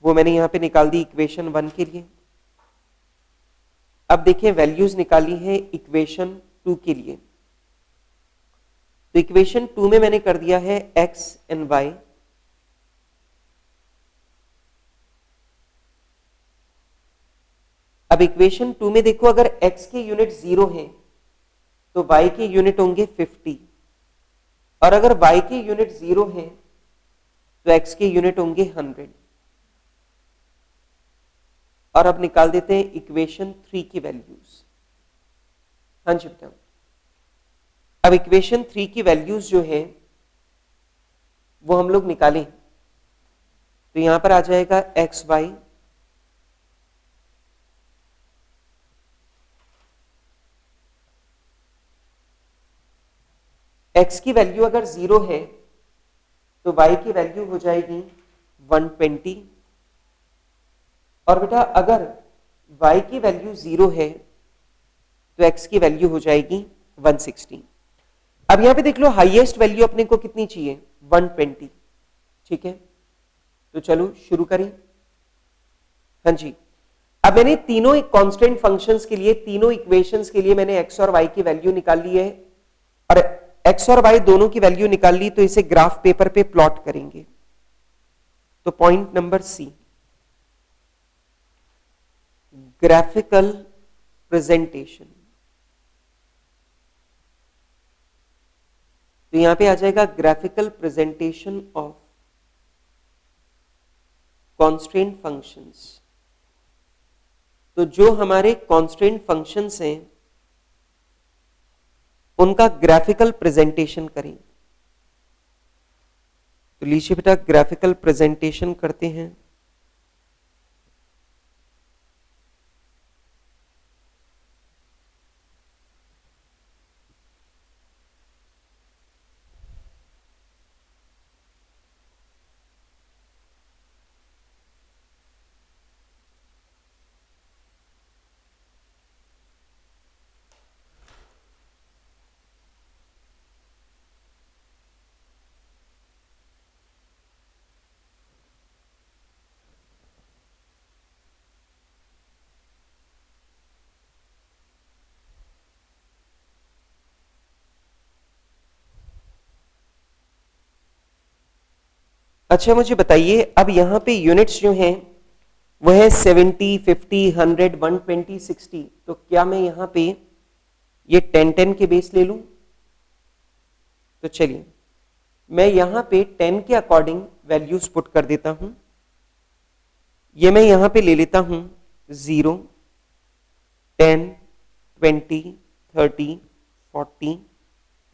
वो मैंने यहां पे निकाल दी इक्वेशन 1 के लिए। अब देखें, वैल्यूज निकाली है इक्वेशन 2 के लिए। तो इक्वेशन 2 में मैंने कर दिया है x एंड y, अब इक्वेशन 2 में देखो, अगर x के यूनिट 0 हैं तो y के यूनिट होंगे 50, और अगर y के यूनिट 0 हैं तो x के यूनिट होंगे 100। और अब निकाल देते हैं इक्वेशन 3 की वैल्यूज। हाँ जी बेटा, अब इक्वेशन 3 की वैल्यूज जो है वो हम लोग निकालें तो यहां पर आ जाएगा एक्स वाई, x की वैल्यू अगर 0 है तो y की वैल्यू हो जाएगी 120, और बेटा अगर y की वैल्यू 0 है तो x की वैल्यू हो जाएगी 160। अब यहां पे देख लो, हाईएस्ट वैल्यू अपने को कितनी चाहिए, 120। ठीक है, तो चलो शुरू करें। हाँ जी, अब मैंने तीनों कांस्टेंट फंक्शंस के लिए, तीनों इक्वेशंस के लिए मैंने x और y की वैल्यू निकाल ली है, और x और y दोनों की वैल्यू निकाल ली, तो इसे ग्राफ पेपर पे प्लॉट करेंगे। तो point number C, graphical presentation. तो यहां पे आ जाएगा graphical presentation of constant functions तो जो हमारे कांस्टेंट फंक्शंस हैं उनका ग्राफिकल प्रेजेंटेशन करें। तो लीजिए बेटा ग्राफिकल प्रेजेंटेशन करते हैं। अच्छा मुझे बताइए, अब यहां पे यूनिट्स जो हैं वो है 70, 50, 100, 120, 60। तो क्या मैं यहां पे ये 10 के बेस ले लूं? तो चलिए मैं यहां पे 10 के अकॉर्डिंग वैल्यूज पुट कर देता हूं। ये मैं यहां पे ले लेता हूं 0, 10, 20, 30, 40,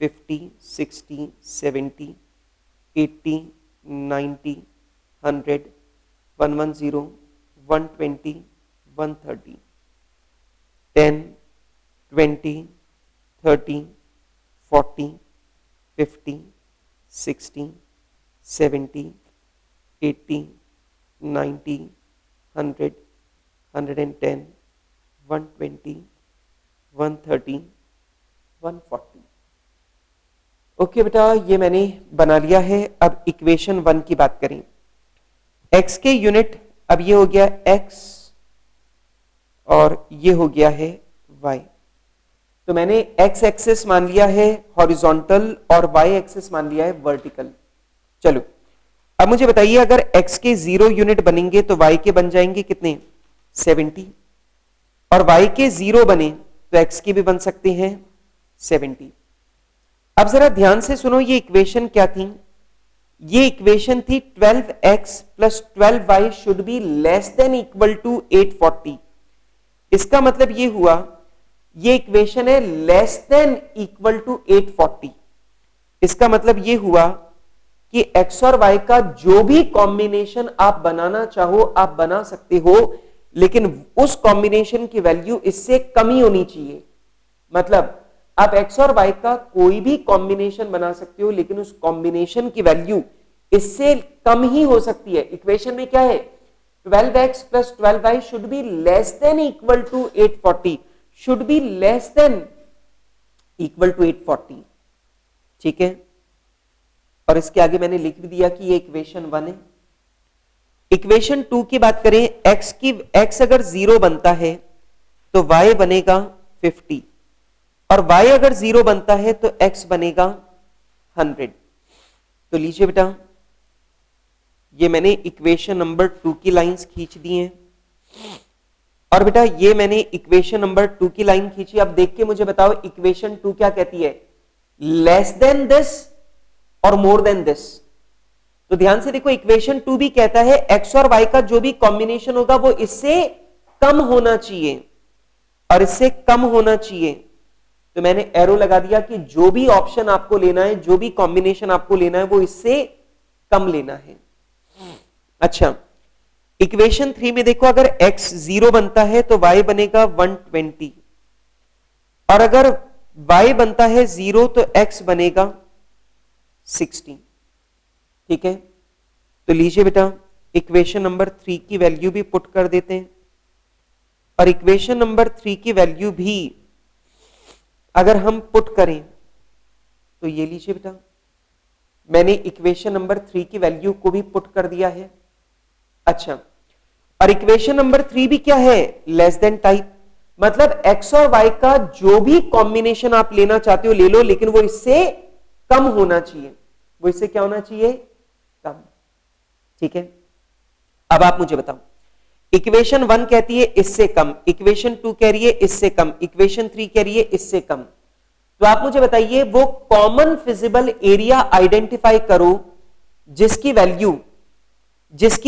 50, 60, 70, 80, 90, 100, 110, 120, 130, 10, 20, 30, 40, 50, 60, 70, 80, 90, 100, 110, 120, 130, 140। ओके बेटा, ये मैंने बना लिया है। अब इक्वेशन 1 की बात करें। x के यूनिट, अब ये हो गया x और ये हो गया है y। तो मैंने x एक्सिस मान लिया है हॉरिजॉन्टल और y एक्सिस मान लिया है वर्टिकल। चलो अब मुझे बताइए, अगर x के 0 यूनिट बनेंगे तो y के बन जाएंगे कितने? 70। और y के 0 बने तो x के भी बन सकते हैं 70। अब जरा ध्यान से सुनो, ये इक्वेशन क्या थी? ये इक्वेशन थी 12x plus 12y should be less than equal to 840। इसका मतलब ये हुआ, ये इक्वेशन है लेस देन इक्वल टू 840। इसका मतलब ये हुआ कि x और y का जो भी कॉम्बिनेशन आप बनाना चाहो आप बना सकते हो, लेकिन उस कॉम्बिनेशन की वैल्यू इससे कम ही होनी चाहिए। मतलब आप x और y का कोई भी कॉम्बिनेशन बना सकते हो, लेकिन उस कॉम्बिनेशन की वैल्यू इससे कम ही हो सकती है। इक्वेशन में क्या है? 12x plus 12y should be less than equal to 840, should be less than equal to 840। ठीक है, और इसके आगे मैंने लिख भी दिया कि ये इक्वेशन 1 है। इक्वेशन 2 की बात करें, x अगर 0 बनता है तो y बनेगा 50, और y अगर 0 बनता है तो x बनेगा 100। तो लीजिए बेटा, ये मैंने इक्वेशन नंबर 2 की लाइंस खींच दी हैं। और बेटा ये मैंने इक्वेशन नंबर 2 की लाइन खींची। अब देख के मुझे बताओ इक्वेशन 2 क्या कहती है? लेस देन दिस और मोर देन दिस। तो ध्यान से देखो, इक्वेशन 2 भी कहता है x और y का जो भी कॉम्बिनेशन होगा वो इससे कम होना चाहिए और इससे कम होना चाहिए। तो मैंने एरो लगा दिया कि जो भी ऑप्शन आपको लेना है, जो भी कॉम्बिनेशन आपको लेना है वो इससे कम लेना है। अच्छा, इक्वेशन 3 में देखो, अगर x 0 बनता है तो y बनेगा 120, और अगर y बनता है 0 तो x बनेगा 60। ठीक है, तो लीजिए बेटा इक्वेशन नंबर 3 की वैल्यू भी पुट कर देते हैं। और इक्वेशन नंबर 3 की वैल्यू भी अगर हम पुट करें तो ये लीजिए बेटा, मैंने इक्वेशन नंबर 3 की वैल्यू को भी पुट कर दिया है। अच्छा, और इक्वेशन नंबर 3 भी क्या है? Less than type. मतलब x और y का जो भी कॉम्बिनेशन आप लेना चाहते हो ले लो, लेकिन वो इससे कम होना चाहिए। वो इससे क्या होना चाहिए? कम। ठीक है, अब आप मुझे बताओ, इक्वेशन 1 कहती है इससे कम, इक्वेशन 2 कह रही है इससे कम, इक्वेशन 3 कह रही है इससे कम। तो आप मुझे बताइए वो कॉमन फिजिबल एरिया आइडेंटिफाई करो जिसकी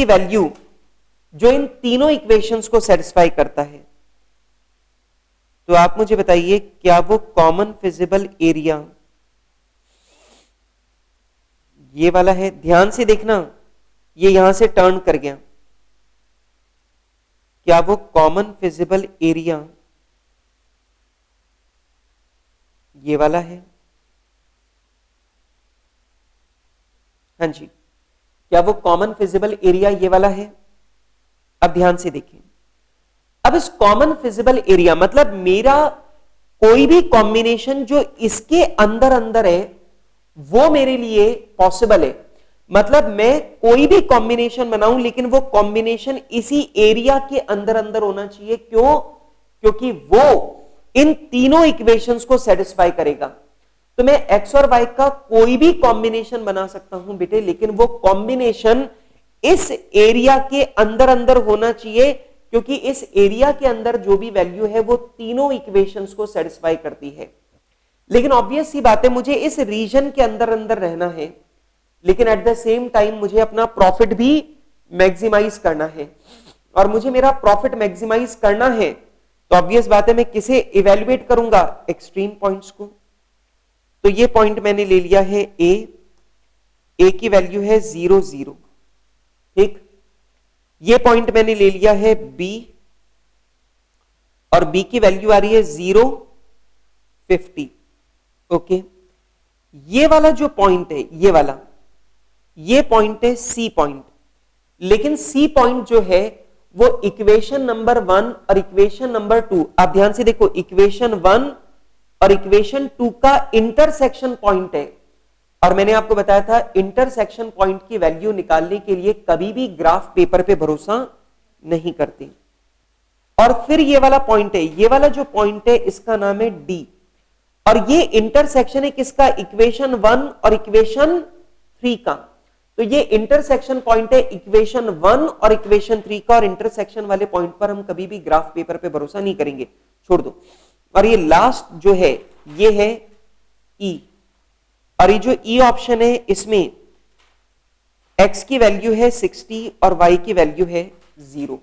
वैल्यू जो इन तीनों इक्वेशंस को सेटिस्फाई करता है। तो आप मुझे बताइए क्या वो कॉमन फिजिबल एरिया ये वाला है? ध्यान से देखना, ये यहां से टर्न कर गया। क्या वो कॉमन फिजिबल एरिया ये वाला है? हाँ जी, क्या वो कॉमन फिजिबल एरिया ये वाला है? अब ध्यान से देखें। अब इस कॉमन फिजिबल एरिया मतलब मेरा कोई भी कॉम्बिनेशन जो इसके अंदर अंदर है वो मेरे लिए पॉसिबल है। मतलब मैं कोई भी कॉम्बिनेशन बनाऊं लेकिन वो कॉम्बिनेशन इसी एरिया के अंदर अंदर होना चाहिए। क्यों? क्योंकि वो इन तीनों इक्वेशंस को सेटिस्फाई करेगा। तो मैं एक्स और वाई का कोई भी कॉम्बिनेशन बना सकता हूं बेटे, लेकिन वो कॉम्बिनेशन इस एरिया के अंदर अंदर होना चाहिए, क्योंकि इस एरिया के अंदर जो भी वैल्यू है वो तीनों इक्वेशंस को सेटिस्फाई करती है। लेकिन ऑब्वियस सी बात है, मुझे इस रीजन के अंदर अंदर रहना है, लेकिन एट द सेम टाइम मुझे अपना प्रॉफिट भी मैक्सिमाइज करना है। और मुझे मेरा प्रॉफिट मैक्सिमाइज करना है तो ऑब्वियस बात है मैं किसे इवेल्युएट करूंगा? एक्सट्रीम पॉइंट्स को। तो ये पॉइंट मैंने ले लिया है ए की वैल्यू है 0 0, ठीक। ये पॉइंट मैंने ले लिया है बी, और बी की वैल्यू आ रही है 0 50, ओके। ये वाला जो पॉइंट है ये वाला, ये पॉइंट है सी पॉइंट। लेकिन सी पॉइंट जो है वो इक्वेशन नंबर 1 और इक्वेशन नंबर 2, आप ध्यान से देखो, इक्वेशन 1 और इक्वेशन 2 का इंटरसेक्शन पॉइंट है। और मैंने आपको बताया था इंटरसेक्शन पॉइंट की वैल्यू निकालने के लिए कभी भी ग्राफ पेपर पे भरोसा नहीं करते। और फिर ये वाला पॉइंट है, ये वाला जो पॉइंट है इसका नाम है डी, और ये इंटरसेक्शन है किसका? इक्वेशन 1 और इक्वेशन 3 का। तो ये इंटरसेक्शन पॉइंट है इक्वेशन 1 और इक्वेशन 3 का, और इंटरसेक्शन वाले पॉइंट पर हम कभी भी ग्राफ पेपर पे भरोसा नहीं करेंगे, छोड़ दो। और ये लास्ट जो है ये है ई, और ये जो ई ऑप्शन है इसमें x की वैल्यू है 60 और y की वैल्यू है 0।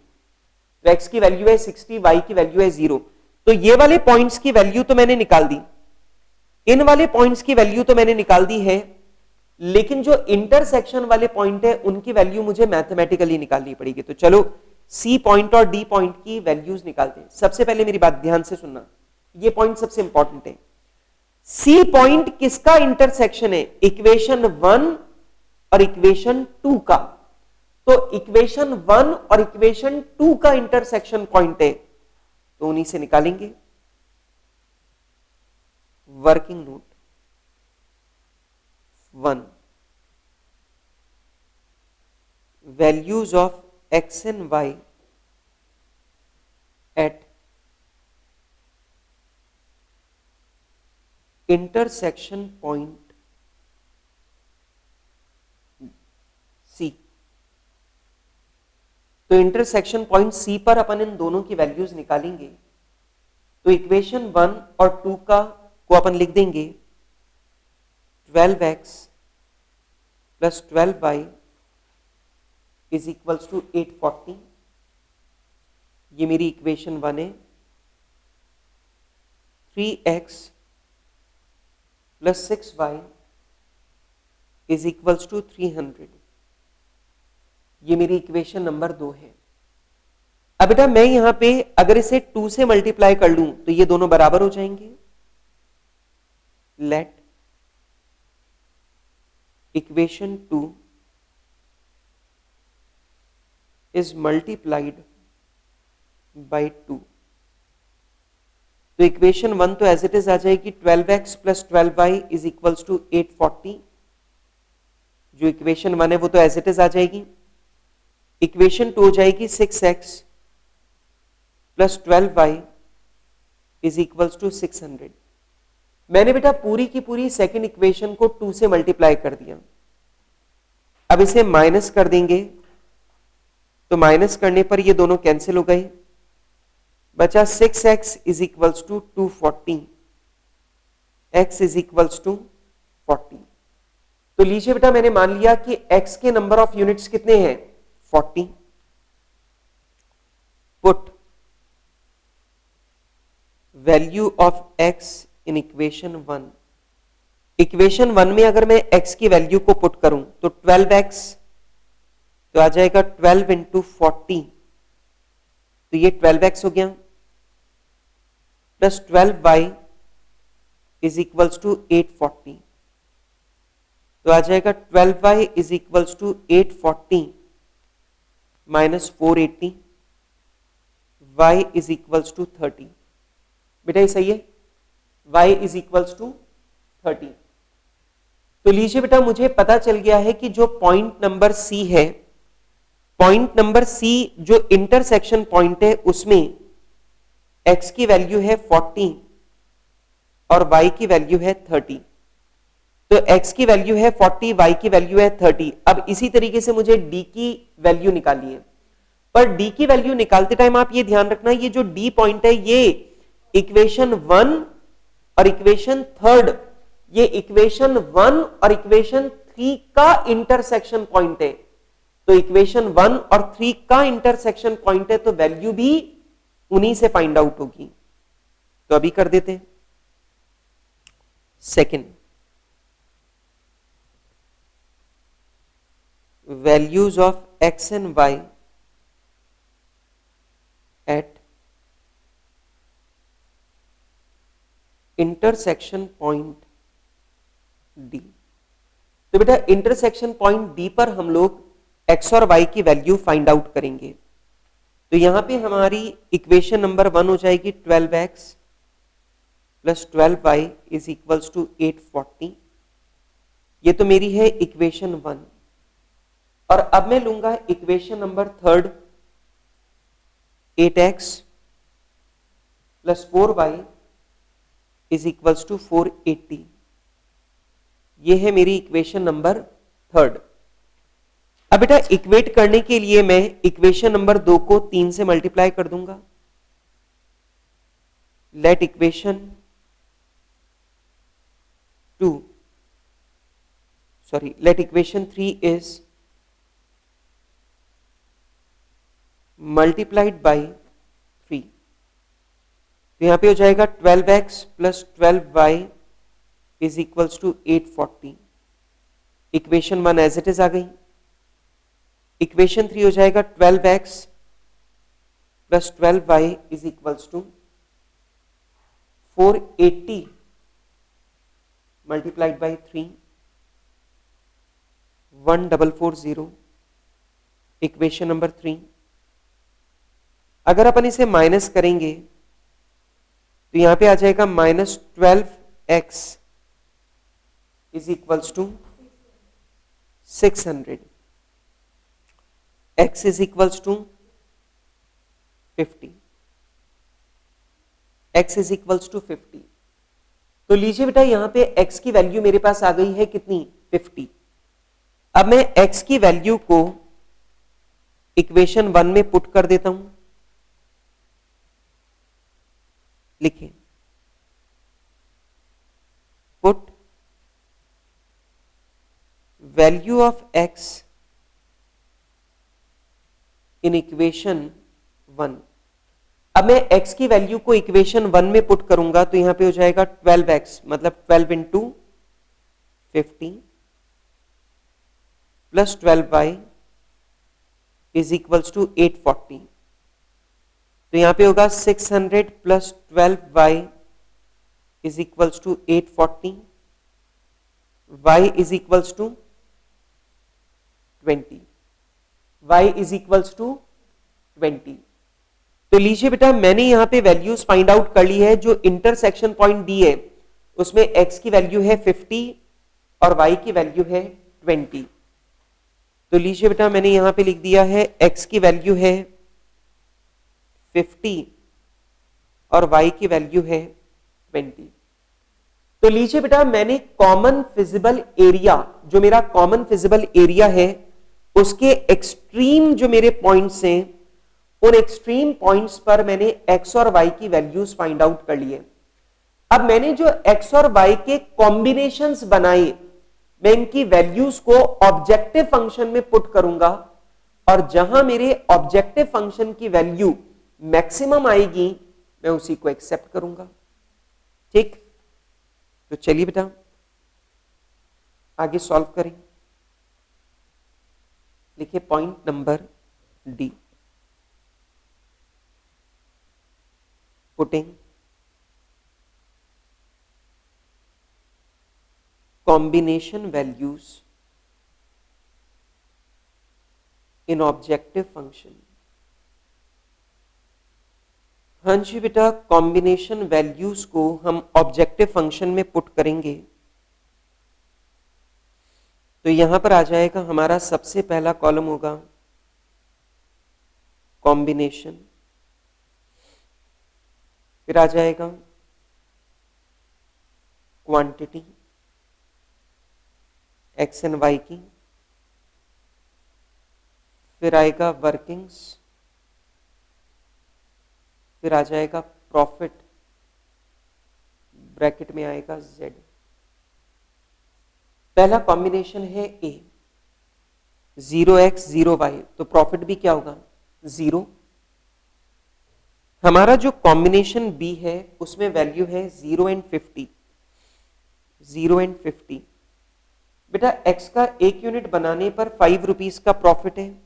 तो x की वैल्यू है 60, y की वैल्यू है 0। तो ये वाले पॉइंट्स की वैल्यू तो मैंने निकाल दी, इन वाले पॉइंट्स की वैल्यू तो मैंने निकाल दी है, लेकिन जो इंटरसेक्शन वाले पॉइंट है उनकी वैल्यू मुझे मैथमेटिकली निकालनी पड़ेगी। तो चलो सी पॉइंट और डी पॉइंट की वैल्यूज निकालते हैं। सबसे पहले मेरी बात ध्यान से सुनना, ये पॉइंट सबसे इंपॉर्टेंट है। सी पॉइंट किसका इंटरसेक्शन है? इक्वेशन 1 और इक्वेशन 2 का। तो इक्वेशन 1 और इक्वेशन 2 का इंटरसेक्शन पॉइंट है, तो उन्हीं से निकालेंगे। Working note 1, values of X and Y at intersection point C. तो इंटरसेक्शन पॉइंट सी पर अपन इन दोनों की वैल्यूज निकालेंगे। तो इक्वेशन 1 और 2 का को अपन लिख देंगे 12x plus 12y is equals to 840। ये मेरी इक्वेशन 1 है। 3x plus 6y is equals to 300। ये मेरी इक्वेशन नंबर 2 है। अब बेटा मैं यहां पे अगर इसे 2 से मल्टीप्लाई कर लूं तो ये दोनों बराबर हो जाएंगे। Let equation 2 is multiplied by 2। तो इक्वेशन 1 तो एज इट इज आ जाएगी 12x plus 12y is equals to 840। जो इक्वेशन 1 है वो तो एज इट इज आ जाएगी। इक्वेशन 2 हो जाएगी 6x plus 12y is equals to 600। मैंने बेटा पूरी की पूरी सेकेंड इक्वेशन को 2 से मल्टीप्लाई कर दिया। अब इसे माइनस कर देंगे, तो माइनस करने पर ये दोनों कैंसिल हो गए, बचा 6x is equals to 240, x is equals to 40। तो लीजिए बेटा मैंने मान लिया कि x के नंबर ऑफ यूनिट्स कितने हैं? 40। Put value of x in equation 1। Equation 1 में अगर मैं x की वैल्यू को पुट करूं तो 12x तो आ जाएगा 12 इंटू 40, तो ये 12x हो गया, plus 12y is equals to 840, तो आ जाएगा 12y is equals to 840 minus 480, y is equals to 30। बेटा ये सही है, y इज इक्वल्स टू 30। तो लीजिए बेटा, मुझे पता चल गया है कि जो पॉइंट नंबर C है, पॉइंट नंबर C जो इंटरसेक्शन पॉइंट है उसमें x की वैल्यू है 40 और y की वैल्यू है 30। तो x की वैल्यू है 40, y की वैल्यू है 30। अब इसी तरीके से मुझे d की वैल्यू निकालनी है, पर d की वैल्यू निकालते टाइम आप ये ध्यान रखना, ये जो d पॉइंट है ये इक्वेशन 1 और इक्वेशन 3, ये इक्वेशन 1 और इक्वेशन 3 का इंटरसेक्शन पॉइंट है। तो इक्वेशन 1 और 3 का इंटरसेक्शन पॉइंट है, तो वैल्यू भी उन्हीं से फाइंड आउट होगी। तो अभी कर देते हैं second, values of x and y at intersection point D। तो बेटा इंटरसेक्शन पॉइंट D पर हम लोग x और y की वैल्यू फाइंड आउट करेंगे। तो यहां पे हमारी इक्वेशन नंबर 1 हो जाएगी 12x plus 12y is equals to 840। ये तो मेरी है इक्वेशन 1। और अब मैं लूंगा equation number 3, 8x plus 4y is equals to 480। ये है मेरी इक्वेशन नंबर 3। अब बेटा इक्वेट करने के लिए मैं इक्वेशन नंबर 2 को 3 से मल्टीप्लाई कर दूंगा। Let equation 3 is multiplied by 3। तो यहां पे हो जाएगा 12x plus 12y is equals to 840। Equation 1 as it is आ गई। इक्वेशन 3 हो जाएगा 12x plus 12y is equals to 480 multiplied by 3, 1440। Equation number 3। अगर अपन इसे माइनस करेंगे तो यहां पे आ जाएगा minus 12x is equals to 600, x is equals to 50, x is equals to 50। तो लीजिए बेटा यहां पे x की वैल्यू मेरे पास आ गई है कितनी, 50। अब मैं x की वैल्यू को इक्वेशन 1 में पुट कर देता हूं। लिखें, put value of x in equation 1। अब मैं x की वैल्यू को इक्वेशन 1 में पुट करूंगा तो यहां पे हो जाएगा 12x मतलब 12 into 50 plus 12y is equals to 840। तो यहां पे होगा 600 plus 12y is equals to 840, y is equals to 20, y is equals to 20। तो लीजिए बेटा मैंने यहां पे वैल्यूज फाइंड आउट कर ली है। जो इंटरसेक्शन पॉइंट डी है उसमें x की वैल्यू है 50 और y की वैल्यू है 20। तो लीजिए बेटा मैंने यहां पे लिख दिया है x की वैल्यू है 50 और y की वैल्यू है 20। तो लीजिए बेटा मैंने कॉमन फिजिबल एरिया, जो मेरा कॉमन फिजिबल एरिया है उसके एक्सट्रीम जो मेरे पॉइंट्स हैं उन एक्सट्रीम पॉइंट्स पर मैंने x और y की वैल्यूज फाइंड आउट कर लिए। अब मैंने जो x और y के कॉम्बिनेशंस बनाए मैं इनकी वैल्यूज को ऑब्जेक्टिव फंक्शन में पुट करूंगा और जहां मेरे ऑब्जेक्टिव फंक्शन की वैल्यू मैक्सिमम आएगी मैं उसी को एक्सेप्ट करूंगा। ठीक, तो चलिए बेटा आगे सॉल्व करें। लिखिए point number D, putting combination values in objective function। हाँ जी बेटा, कॉम्बिनेशन वैल्यूज को हम ऑब्जेक्टिव फंक्शन में पुट करेंगे तो यहां पर आ जाएगा हमारा सबसे पहला कॉलम होगा कॉम्बिनेशन, फिर आ जाएगा क्वांटिटी एक्स एंड वाई की, फिर आएगा वर्किंग्स, फिर आ जाएगा प्रॉफिट, ब्रैकेट में आएगा z। पहला कॉम्बिनेशन है a 0x 0y, तो प्रॉफिट भी क्या होगा 0। हमारा जो कॉम्बिनेशन b है उसमें वैल्यू है 0 एंड 50, 0 एंड 50। बेटा x का एक यूनिट बनाने पर 5 रुपीस का प्रॉफिट है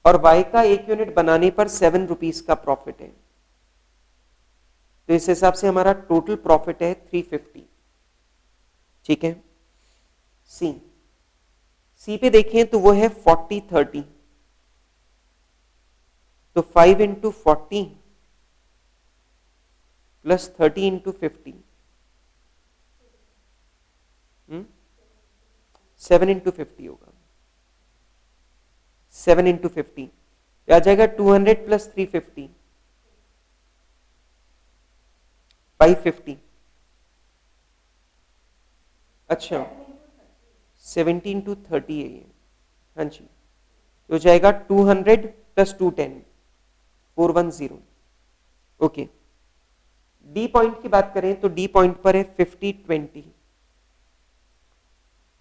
और y का एक यूनिट बनाने पर 7 रुपीस का प्रॉफिट है, तो इस हिसाब से हमारा टोटल प्रॉफिट है 350। ठीक है, सी पे देखें तो वो है 40-30, तो 5 इंटू 40 प्लस 30 इंटू 50, 7 इंटू 50 होगा, 7 इंटू 50 आ जाएगा 200 प्लस 350 550। अच्छा 70 इंटू 30 है ये, हाँ जी, तो जाएगा 200 प्लस 210 410। ओके, डी पॉइंट की बात करें तो डी पॉइंट पर है 50-20,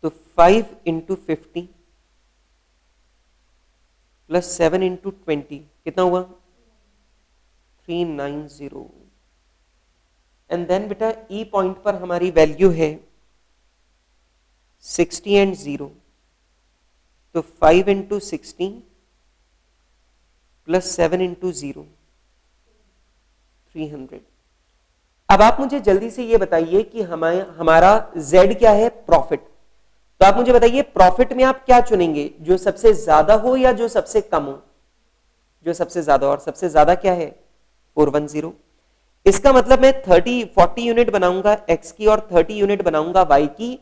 तो 5 इंटू 50 प्लस 7 इंटू 20 कितना हुआ 390। एंड देन बेटा ई पॉइंट पर हमारी वैल्यू है 60 एंड 0, तो 5 इंटू 60 प्लस 7 इंटू 0 300। अब आप मुझे जल्दी से ये बताइए कि हमारा z क्या है, प्रॉफिट। तो आप मुझे बताइए प्रॉफिट में आप क्या चुनेंगे, जो सबसे ज्यादा हो या जो सबसे कम हो? जो सबसे ज्यादा, और सबसे ज्यादा क्या है 410। इसका मतलब मैं 40 यूनिट बनाऊंगा x की और 30 यूनिट बनाऊंगा y की,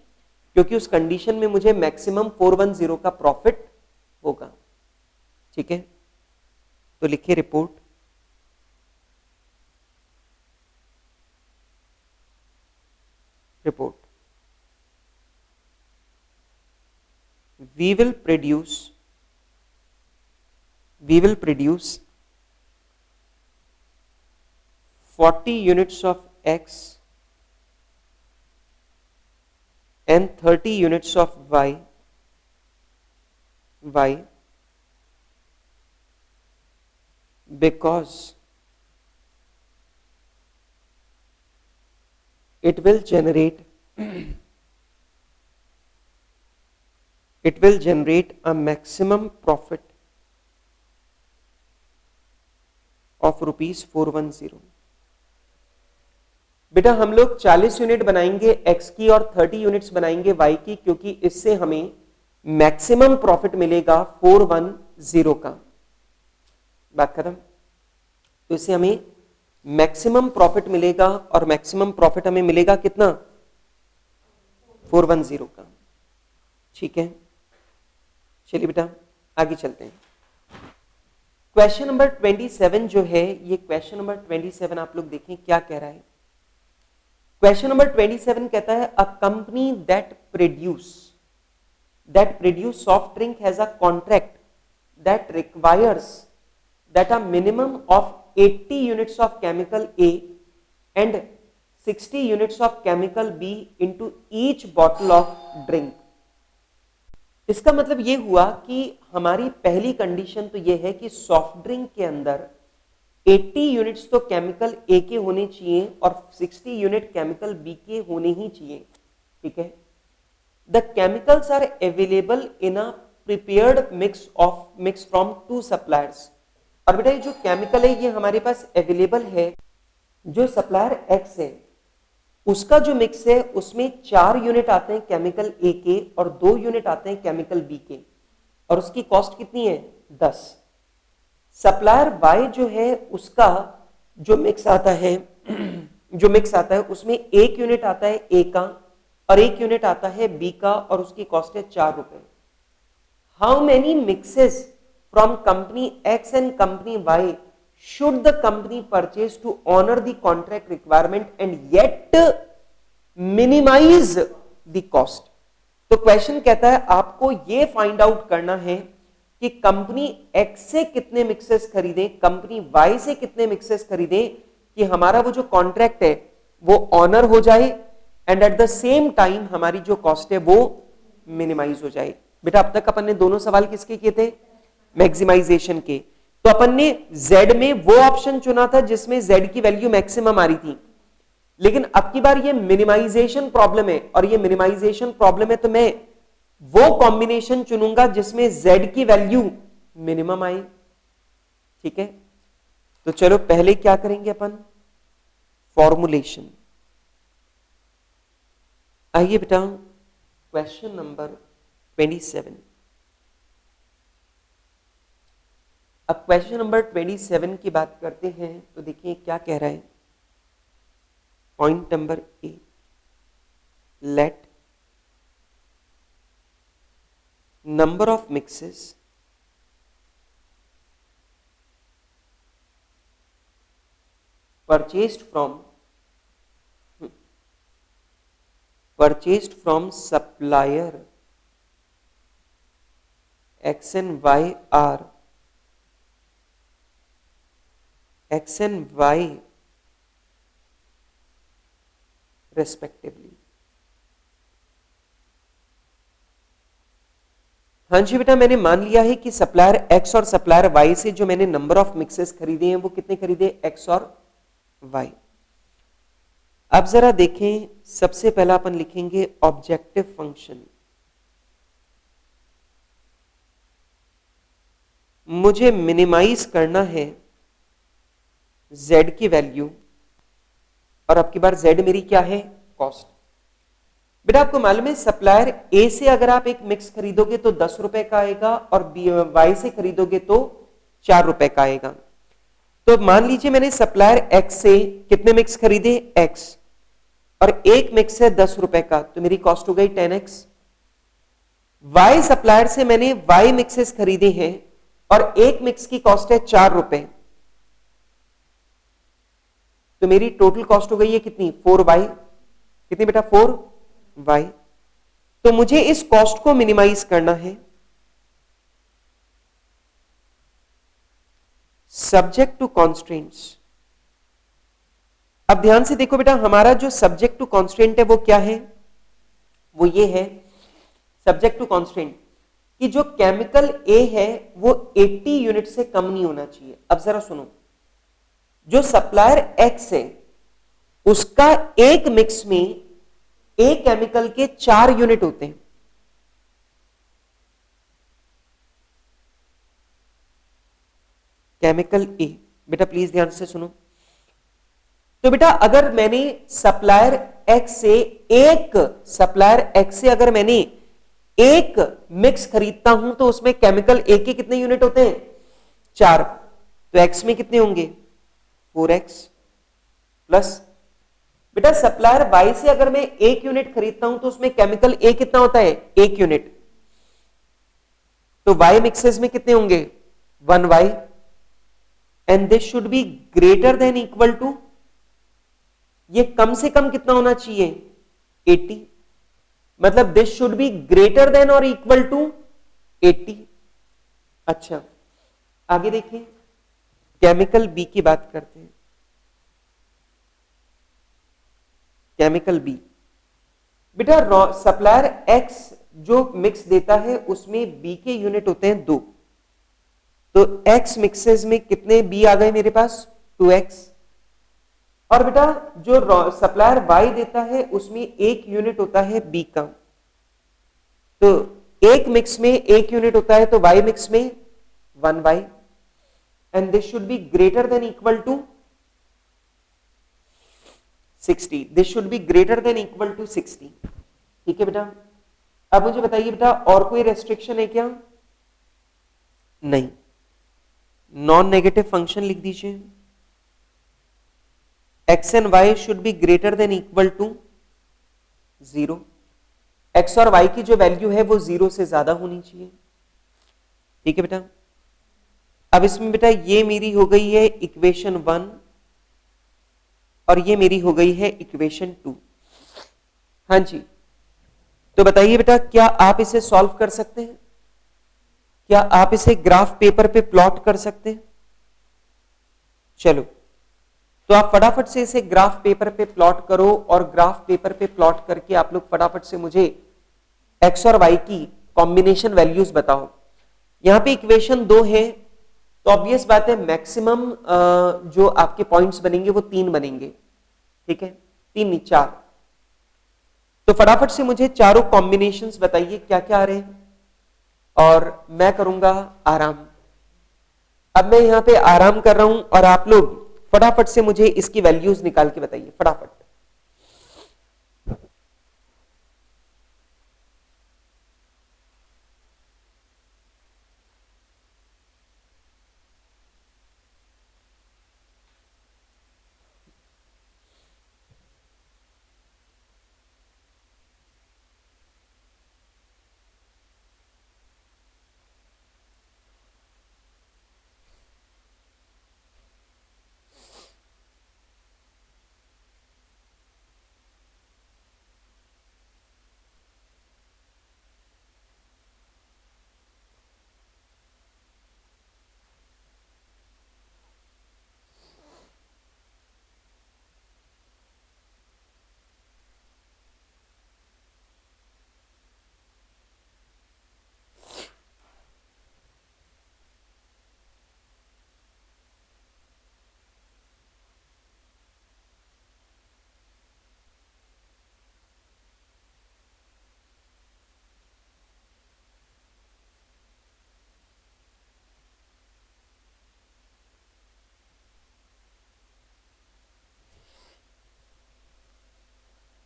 क्योंकि उस कंडीशन में मुझे मैक्सिमम 410 का प्रॉफिट होगा। ठीक है, तो लिखिए report, report we will produce 40 units of x and 30 units of y because it will generate a maximum profit of ₹410। बेटा हम लोग 40 यूनिट बनाएंगे x की और 30 यूनिट्स बनाएंगे y की, क्योंकि इससे हमें मैक्सिमम प्रॉफिट मिलेगा 410 का। बात खत्म। तो इससे हमें मैक्सिमम प्रॉफिट मिलेगा, और मैक्सिमम प्रॉफिट हमें मिलेगा कितना 410 का। ठीक है, चलिए बेटा आगे चलते हैं। क्वेश्चन नंबर 27 जो है, ये क्वेश्चन नंबर 27 आप लोग देखें क्या कह रहा है। क्वेश्चन नंबर 27 कहता है a company that produce soft drink has a contract that requires that a minimum of 80 units of chemical A and 60 units of chemical B into each bottle of drink। इसका मतलब ये हुआ कि हमारी पहली condition तो ये है कि सॉफ्ट ड्रिंक के अंदर 80 यूनिट्स तो केमिकल ए के होने चाहिए और 60 यूनिट केमिकल बी के होने ही चाहिए, ठीक है। The chemicals are available in a prepared mix from 2 suppliers. और बेटा ये जो केमिकल है ये हमारे पास अवेलेबल है, जो सप्लायर एक्स है उसका जो मिक्स है उसमें 4 यूनिट आते हैं केमिकल ए के और 2 यूनिट आते हैं केमिकल बी के, और उसकी कॉस्ट कितनी है 10। सप्लायर वाई जो है उसका जो मिक्स आता है उसमें 1 यूनिट आता है ए का और 1 यूनिट आता है बी का और उसकी कॉस्ट है 4 रुपए। How many mixes from company X and company Y should the company purchase to honor the contract requirement and yet minimize the cost? तो क्वेश्चन कहता है आपको ये फाइंड आउट करना है कि कंपनी एक्स से कितने मिक्सेस खरीदें, कंपनी वाई से कितने मिक्सेस खरीदें कि हमारा वो जो कॉन्ट्रैक्ट है वो ऑनर हो जाए and at the same time हमारी जो कॉस्ट है वो मिनिमाइज हो जाए। बेटा अब तक अपन ने दोनों सवाल किसके किए थे, मैक्सिमाइजेशन के। तो अपन ने Z में वो ऑप्शन चुना था जिसमें Z की वैल्यू मैक्सिमम आ रही थी, लेकिन अब की बार ये मिनिमाइजेशन प्रॉब्लम है और ये मिनिमाइजेशन प्रॉब्लम है तो मैं वो कॉम्बिनेशन चुनूंगा जिसमें Z की वैल्यू मिनिमम आए, ठीक है। तो चलो पहले क्या करेंगे अपन, फॉर्मुलेशन। आइए बेटा क्वेश्चन नंबर 27। अब क्वेश्चन नंबर 27 की बात करते हैं तो देखिए क्या कह रहा है। Point number A, let number of mixes purchased from supplier X and Y are X and Y respectively। हाँ जी बेटा, मैंने मान लिया है कि सप्लायर X और सप्लायर Y से जो मैंने नंबर ऑफ मिक्सेस खरीदे हैं वो कितने खरीदे, X और Y। अब जरा देखें, सबसे पहला अपन लिखेंगे ऑब्जेक्टिव फंक्शन। मुझे मिनिमाइज करना है Z की वैल्यू और अब की बार Z मेरी क्या है, कॉस्ट। बेटा आपको मालूम है सप्लायर A से अगर आप एक मिक्स खरीदोगे तो 10 रुपए का आएगा और Y से खरीदोगे तो 4 रुपए का आएगा। तो मान लीजिए मैंने सप्लायर X से कितने मिक्स खरीदे, X, और एक मिक्स है 10 रुपए का, तो मेरी कॉस्ट हो गई 10x। Y सप्लायर से मैंने Y मिक्सेस खरीदे हैं और एक मिक्स की कॉस्ट है 4 रुपए, तो मेरी टोटल कॉस्ट हो गई है कितनी, 4y। कितनी बेटा, 4y। तो मुझे इस कॉस्ट को मिनिमाइज करना है। Subject to constraints. अब ध्यान से देखो बेटा, हमारा जो सब्जेक्ट टू कॉन्स्ट्रेंट है वो क्या है, वो ये है सब्जेक्ट टू कॉन्स्ट्रेंट कि जो केमिकल A है वो 80 यूनिट से कम नहीं होना चाहिए। अब जरा सुनो, जो सप्लायर X है उसका एक मिक्स में A केमिकल के 4 यूनिट होते हैं। केमिकल A, बेटा प्लीज ध्यान से सुनो। तो बेटा अगर मैंने सप्लायर X से अगर मैंने एक मिक्स खरीदता हूं तो उसमें केमिकल A के कितने यूनिट होते हैं, 4। तो X में कितने होंगे, 4x प्लस। बेटा सप्लायर Y से अगर मैं एक यूनिट खरीदता हूं तो उसमें केमिकल A कितना होता है, 1 यूनिट, तो Y मिक्सेस में कितने होंगे, 1y, and this should be greater than equal to, ये कम से कम कितना होना चाहिए, 80। मतलब this should be greater than और इक्वल टू 80। अच्छा आगे देखिए, केमिकल बी की बात करते हैं। केमिकल बी, बेटा सप्लायर एक्स जो मिक्स देता है उसमें बी के यूनिट होते हैं 2, तो एक्स मिक्सेस में कितने बी आ गए मेरे पास, 2x। और बेटा जो सप्लायर y देता है उसमें 1 यूनिट होता है b का, तो एक मिक्स में 1 यूनिट होता है तो y मिक्स में 1y, and this should be greater than equal to 60। This should be greater than equal to 60। ठीक है बेटा। अब मुझे बताइए बेटा और कोई रेस्ट्रिक्शन है क्या? नहीं। नॉन नेगेटिव फंक्शन लिख दीजिए, x and y should be greater than equal to 0। x और y की जो वैल्यू है वो 0 से ज्यादा होनी चाहिए। ठीक है बेटा। अब इसमें बेटा ये मेरी हो गई है इक्वेशन 1 और ये मेरी हो गई है इक्वेशन 2। हाँ जी, तो बताइए बेटा क्या आप इसे सॉल्व कर सकते हैं? क्या आप इसे ग्राफ पेपर पे प्लॉट कर सकते हैं? चलो, तो आप फटाफट से इसे ग्राफ पेपर पे प्लॉट करो और ग्राफ पेपर पे प्लॉट करके आप लोग फटाफट से मुझे x और y की कॉम्बिनेशन वैल्यूज बताओ। यहां पे इक्वेशन 2 है तो ऑब्वियस बात है मैक्सिमम जो आपके पॉइंट्स बनेंगे वो 3 बनेंगे। ठीक है, 3 नहीं 4। तो फटाफट से मुझे चारों कॉम्बिनेशंस बताइए क्या क्या आ रहे हैं और मैं करूंगा आराम। अब मैं यहां पे आराम कर रहा हूं और आप लोग फटाफट से मुझे इसकी वैल्यूज निकाल के बताइए फटाफट।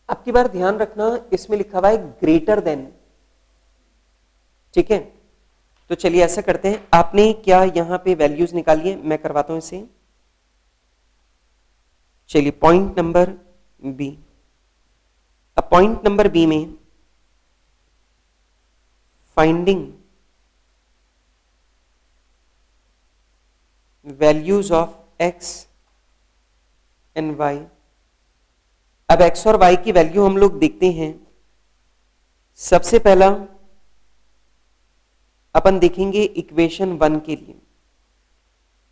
आपकी बार ध्यान रखना, इसमें लिखा हुआ है ग्रेटर देन। ठीक है, तो चलिए ऐसा करते हैं, आपने क्या यहां पे वैल्यूज निकाली है, मैं करवाता हूं इसे। चलिए पॉइंट नंबर बी। अब पॉइंट नंबर बी में finding values of x and y। अब x और y की वैल्यू हम लोग देखते हैं। सबसे पहला अपन देखेंगे इक्वेशन 1 के लिए,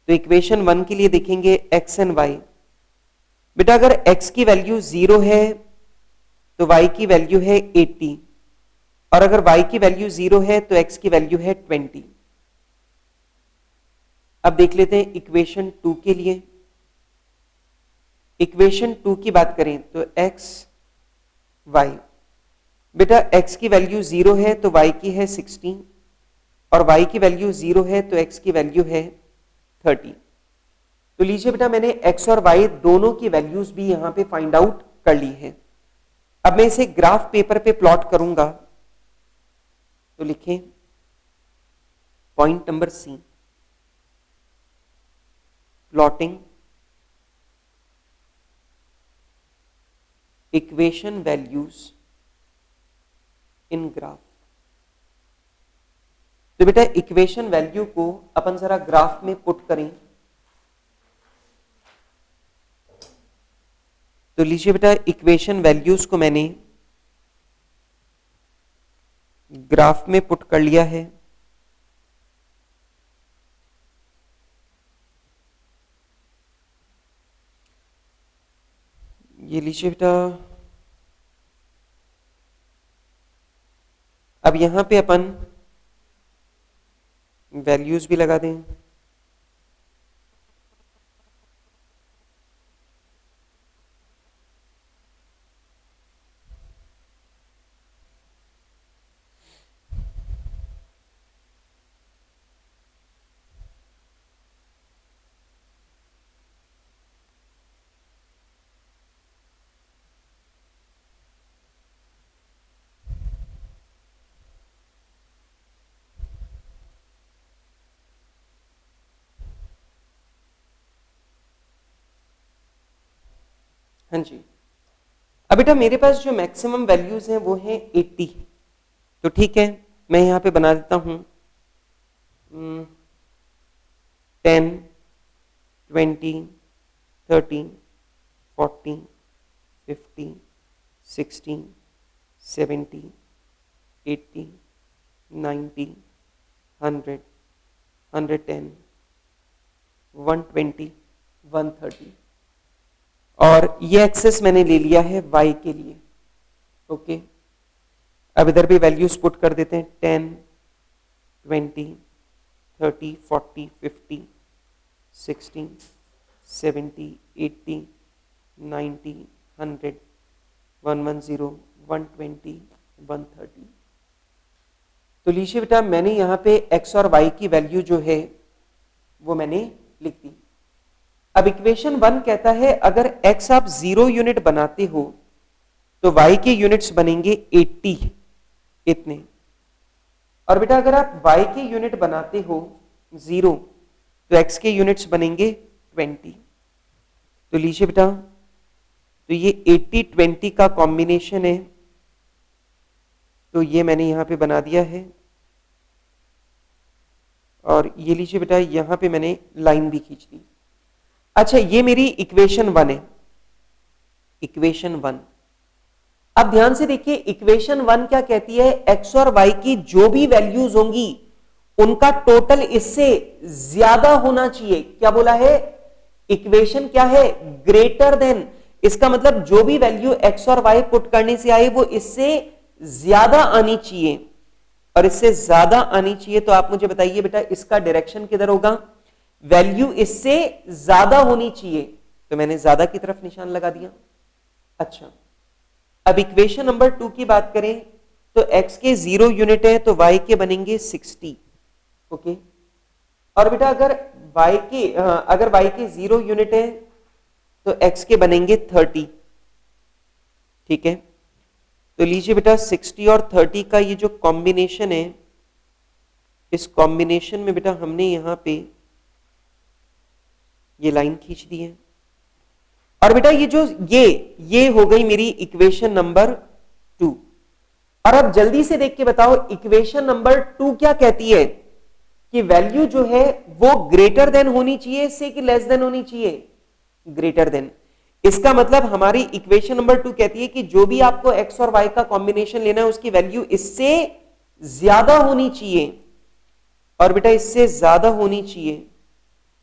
तो इक्वेशन 1 के लिए देखेंगे x एंड y। बेटा अगर x की वैल्यू 0 है तो y की वैल्यू है 80, और अगर y की वैल्यू 0 है तो x की वैल्यू है 20। अब देख लेते हैं इक्वेशन 2 के लिए। इक्वेशन 2 की बात करें तो x y, बेटा x की वैल्यू 0 है तो y की है 16, और y की वैल्यू 0 है तो x की वैल्यू है 30। तो लीजिए बेटा मैंने x और y दोनों की वैल्यूज भी यहां पे फाइंड आउट कर ली है। अब मैं इसे ग्राफ पेपर पे प्लॉट करूंगा, तो लिखें point number C, plotting equation values in graph. तो बेटा इक्वेशन वैल्यू को अपन जरा ग्राफ में पुट करें। तो लीजिए बेटा इक्वेशन वैल्यूज को मैंने ग्राफ में पुट कर लिया है। ये लीजिए बेटा, अब यहां पे अपन वैल्यूज भी लगा दें। हाँ जी। अब बेटा मेरे पास जो मैक्सिमम वैल्यूज हैं वो हैं 80, तो ठीक है मैं यहाँ पे बना देता हूँ 10, 20, 30, 40, 50, 60, 70, 80, 90, 100, 110, 120, 130 और ये एक्सेस मैंने ले लिया है y के लिए। ओके, अब इधर भी वैल्यूज पुट कर देते हैं 10, 20, 30, 40, 50, 60, 70, 80, 90, 100, 110, 120, 130। तो लीजिए बेटा मैंने यहाँ पे x और y की वैल्यू जो है वो मैंने लिख दी। अब इक्वेशन 1 कहता है अगर x आप 0 यूनिट बनाते हो तो y के यूनिट्स बनेंगे 80 इतने, और बेटा अगर आप y के यूनिट बनाते हो 0 तो x के यूनिट्स बनेंगे 20। तो लीजिए बेटा तो ये 80-20 का कॉम्बिनेशन है, तो ये मैंने यहां पे बना दिया है और ये लीजिए बेटा यहां पे मैंने लाइन भी खींच दी। अच्छा ये मेरी इक्वेशन 1 है, इक्वेशन 1। अब ध्यान से देखिए इक्वेशन 1 क्या कहती है, x और y की जो भी वैल्यूज होंगी उनका टोटल इससे ज्यादा होना चाहिए। क्या बोला है, इक्वेशन क्या है, ग्रेटर देन। इसका मतलब जो भी वैल्यू x और y पुट करने से आए वो इससे ज्यादा आनी चाहिए, और इससे ज्यादा आनी चाहिए तो आप मुझे बताइए बेटा इसका डायरेक्शन किधर होगा, वैल्यू इससे ज्यादा होनी चाहिए, तो मैंने ज्यादा की तरफ निशान लगा दिया। अच्छा अब इक्वेशन नंबर 2 की बात करें तो x के 0 यूनिट है तो y के बनेंगे 60। ओके, और बेटा अगर y के 0 यूनिट है तो x के बनेंगे 30। ठीक है, तो लीजिए बेटा 60 और 30 का ये जो कॉम्बिनेशन है, इस कॉम्बिनेशन में बेटा हमने यहां पे ये लाइन खींच दी है, और बेटा ये जो ये हो गई मेरी इक्वेशन नंबर 2। और अब जल्दी से देख के बताओ इक्वेशन नंबर 2 क्या कहती है कि वैल्यू जो है वो ग्रेटर देन होनी चाहिए इससे कि लेस देन होनी चाहिए, ग्रेटर देन। इसका मतलब हमारी इक्वेशन नंबर 2 कहती है कि जो भी आपको x और y का कॉम्बिनेशन लेना है उसकी वैल्यू इससे ज्यादा होनी चाहिए, और बेटा इससे ज्यादा होनी चाहिए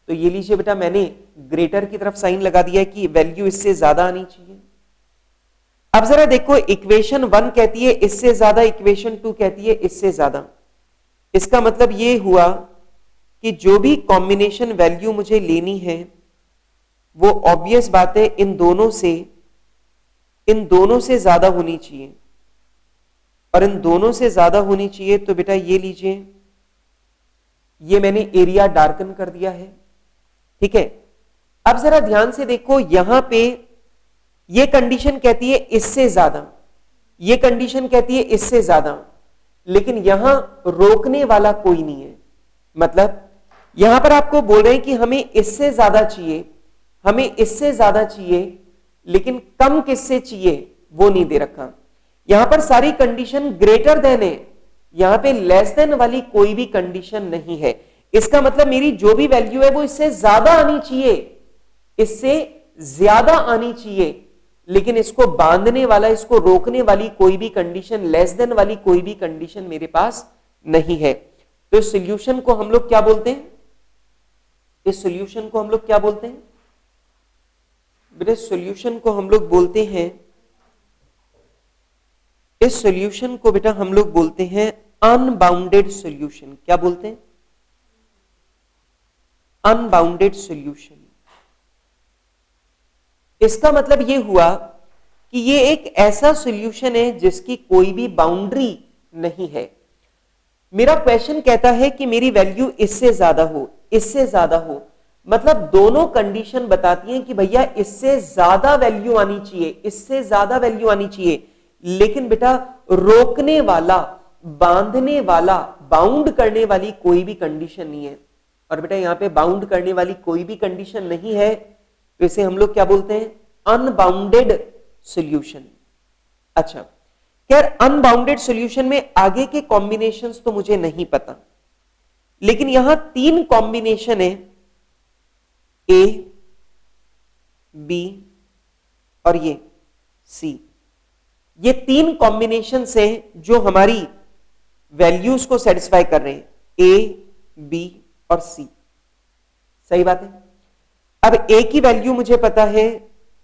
तो ये लीजिए बेटा मैंने ग्रेटर की तरफ साइन लगा दिया कि वैल्यू इससे ज्यादा आनी चाहिए। अब जरा देखो इक्वेशन 1 कहती है इससे ज्यादा, इक्वेशन 2 कहती है इससे ज्यादा। इसका मतलब ये हुआ कि जो भी कॉम्बिनेशन वैल्यू मुझे लेनी है वो ऑब्वियस बात है इन दोनों से ज्यादा होनी चाहिए, और इन दोनों से ज्यादा होनी चाहिए तो बेटा ये लीजिए ये मैंने एरिया डार्कन कर दिया है। ठीक है, अब जरा ध्यान से देखो यहां पे ये कंडीशन कहती है इससे ज्यादा, ये कंडीशन कहती है इससे ज्यादा, लेकिन यहां रोकने वाला कोई नहीं है। मतलब यहां पर आपको बोल रहे हैं कि हमें इससे ज्यादा चाहिए, हमें इससे ज्यादा चाहिए, लेकिन कम किससे चाहिए वो नहीं दे रखा। यहां पर सारी कंडीशन ग्रेटर देन है, यहां पे लेस देन वाली कोई भी कंडीशन नहीं है। इसका मतलब मेरी जो भी वैल्यू है वो इससे ज्यादा आनी चाहिए, इससे ज्यादा आनी चाहिए, लेकिन इसको बांधने वाला, इसको रोकने वाली कोई भी कंडीशन, लेस देन वाली कोई भी कंडीशन मेरे पास नहीं है। तो इस सॉल्यूशन को हम लोग क्या बोलते हैं, इस सॉल्यूशन को हम लोग क्या बोलते हैं बेटे, सॉल्यूशन को हम लोग बोलते हैं, इस सॉल्यूशन को बेटा हम लोग बोलते हैं अनबाउंडेड सॉल्यूशन। क्या बोलते हैं, अनबाउंडेड सॉल्यूशन। इसका मतलब यह हुआ कि ये एक ऐसा सॉल्यूशन है जिसकी कोई भी बाउंड्री नहीं है। मेरा क्वेश्चन कहता है कि मेरी वैल्यू इससे ज्यादा हो, इससे ज्यादा हो, मतलब दोनों कंडीशन बताती हैं कि भैया इससे ज्यादा वैल्यू आनी चाहिए, इससे ज्यादा वैल्यू आनी चाहिए, लेकिन बेटा रोकने वाला, बांधने वाला, बाउंड करने वाली कोई भी कंडीशन नहीं है। और बेटा यहां पे बाउंड करने वाली कोई भी कंडीशन नहीं है तो इसे हम लोग क्या बोलते हैं, अनबाउंडेड सॉल्यूशन। अच्छा, खैर अनबाउंडेड सॉल्यूशन में आगे के कॉम्बिनेशंस तो मुझे नहीं पता, लेकिन यहां 3 कॉम्बिनेशन है, ए, बी और ये सी। ये 3 कॉम्बिनेशन है जो हमारी वैल्यूज को सेटिस्फाई कर रहे हैं, ए, बी और सी। सही बात है। अब ए की वैल्यू मुझे पता है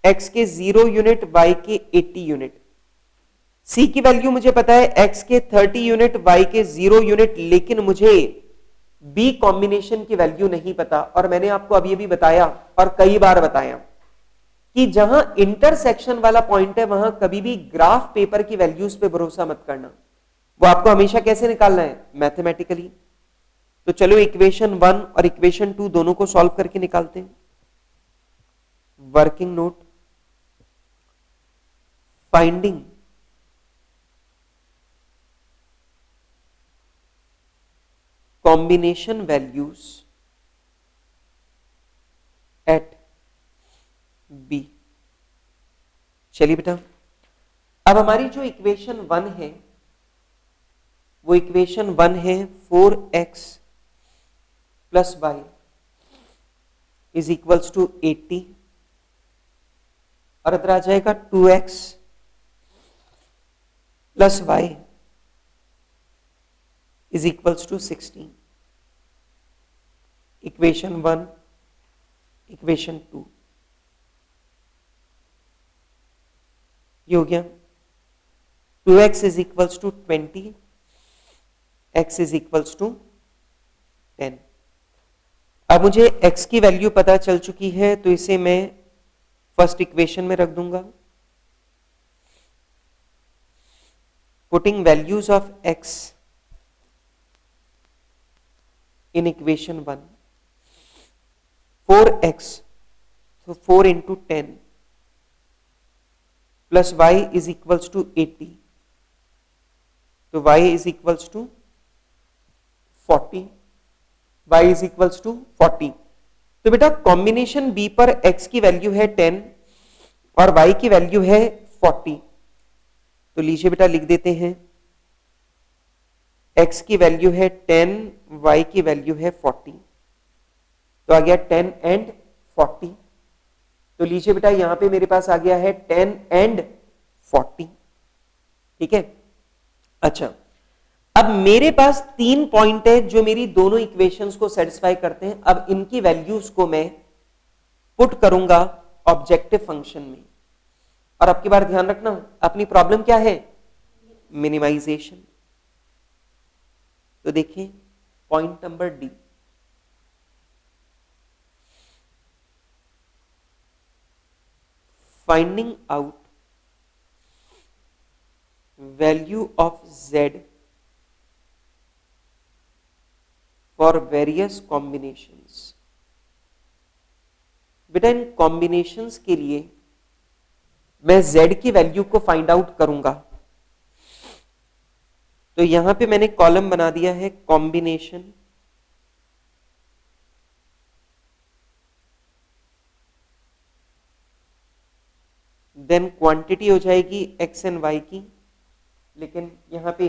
एक्स के 0 यूनिट, वाई के 80 यूनिट। सी की वैल्यू मुझे पता है एक्स के 30 यूनिट, वाई के 0 यूनिट, लेकिन मुझे बी कॉम्बिनेशन की वैल्यू नहीं पता। और मैंने आपको अभी अभी बताया और कई बार बताया कि जहां इंटरसेक्शन वाला पॉइंट है वहां कभी भी ग्राफ पेपर की वैल्यूज पे भरोसा मत करना, वो आपको हमेशा कैसे निकालना है, मैथमेटिकली। तो चलो इक्वेशन 1 और इक्वेशन 2 दोनों को सॉल्व करके निकालते हैं। Working note, finding combination values at B। चलिए बेटा, अब हमारी जो इक्वेशन 1 है वो इक्वेशन 1 है 4x plus Y is equals to 80, और इधर आ जाएगा 2x plus Y is equals to 16। Equation 1, equation 2 ये हो गया। 2x is equals to 20, x is equals to 10। अब मुझे x की वैल्यू पता चल चुकी है, तो इसे मैं फर्स्ट इक्वेशन में रख दूंगा। Putting values of x in equation 1, 4x, so 4 into 10 plus y is equals to 80, तो y is equals to 40, y is equals to 40। तो बेटा कॉम्बिनेशन B पर x की वैल्यू है 10 और y की वैल्यू है 40, तो लीजिए बेटा लिख देते हैं, x की वैल्यू है 10, y की वैल्यू है 40, तो आ गया 10 एंड 40। तो लीजिए बेटा यहां पे मेरे पास आ गया है 10 एंड 40। ठीक है। अच्छा, अब मेरे पास 3 पॉइंट है जो मेरी दोनों इक्वेशंस को सेटिस्फाई करते हैं। अब इनकी वैल्यूज को मैं पुट करूंगा ऑब्जेक्टिव फंक्शन में। और अब की बार ध्यान रखना, अपनी प्रॉब्लम क्या है, मिनिमाइजेशन। तो देखिए point number D, finding out value of z for various combinations. बेटा इन कॉम्बिनेशंस के लिए मैं z की वैल्यू को फाइंड आउट करूंगा। तो यहां पे मैंने कॉलम बना दिया है कॉम्बिनेशन, देन क्वांटिटी हो जाएगी x एंड y की, लेकिन यहां पे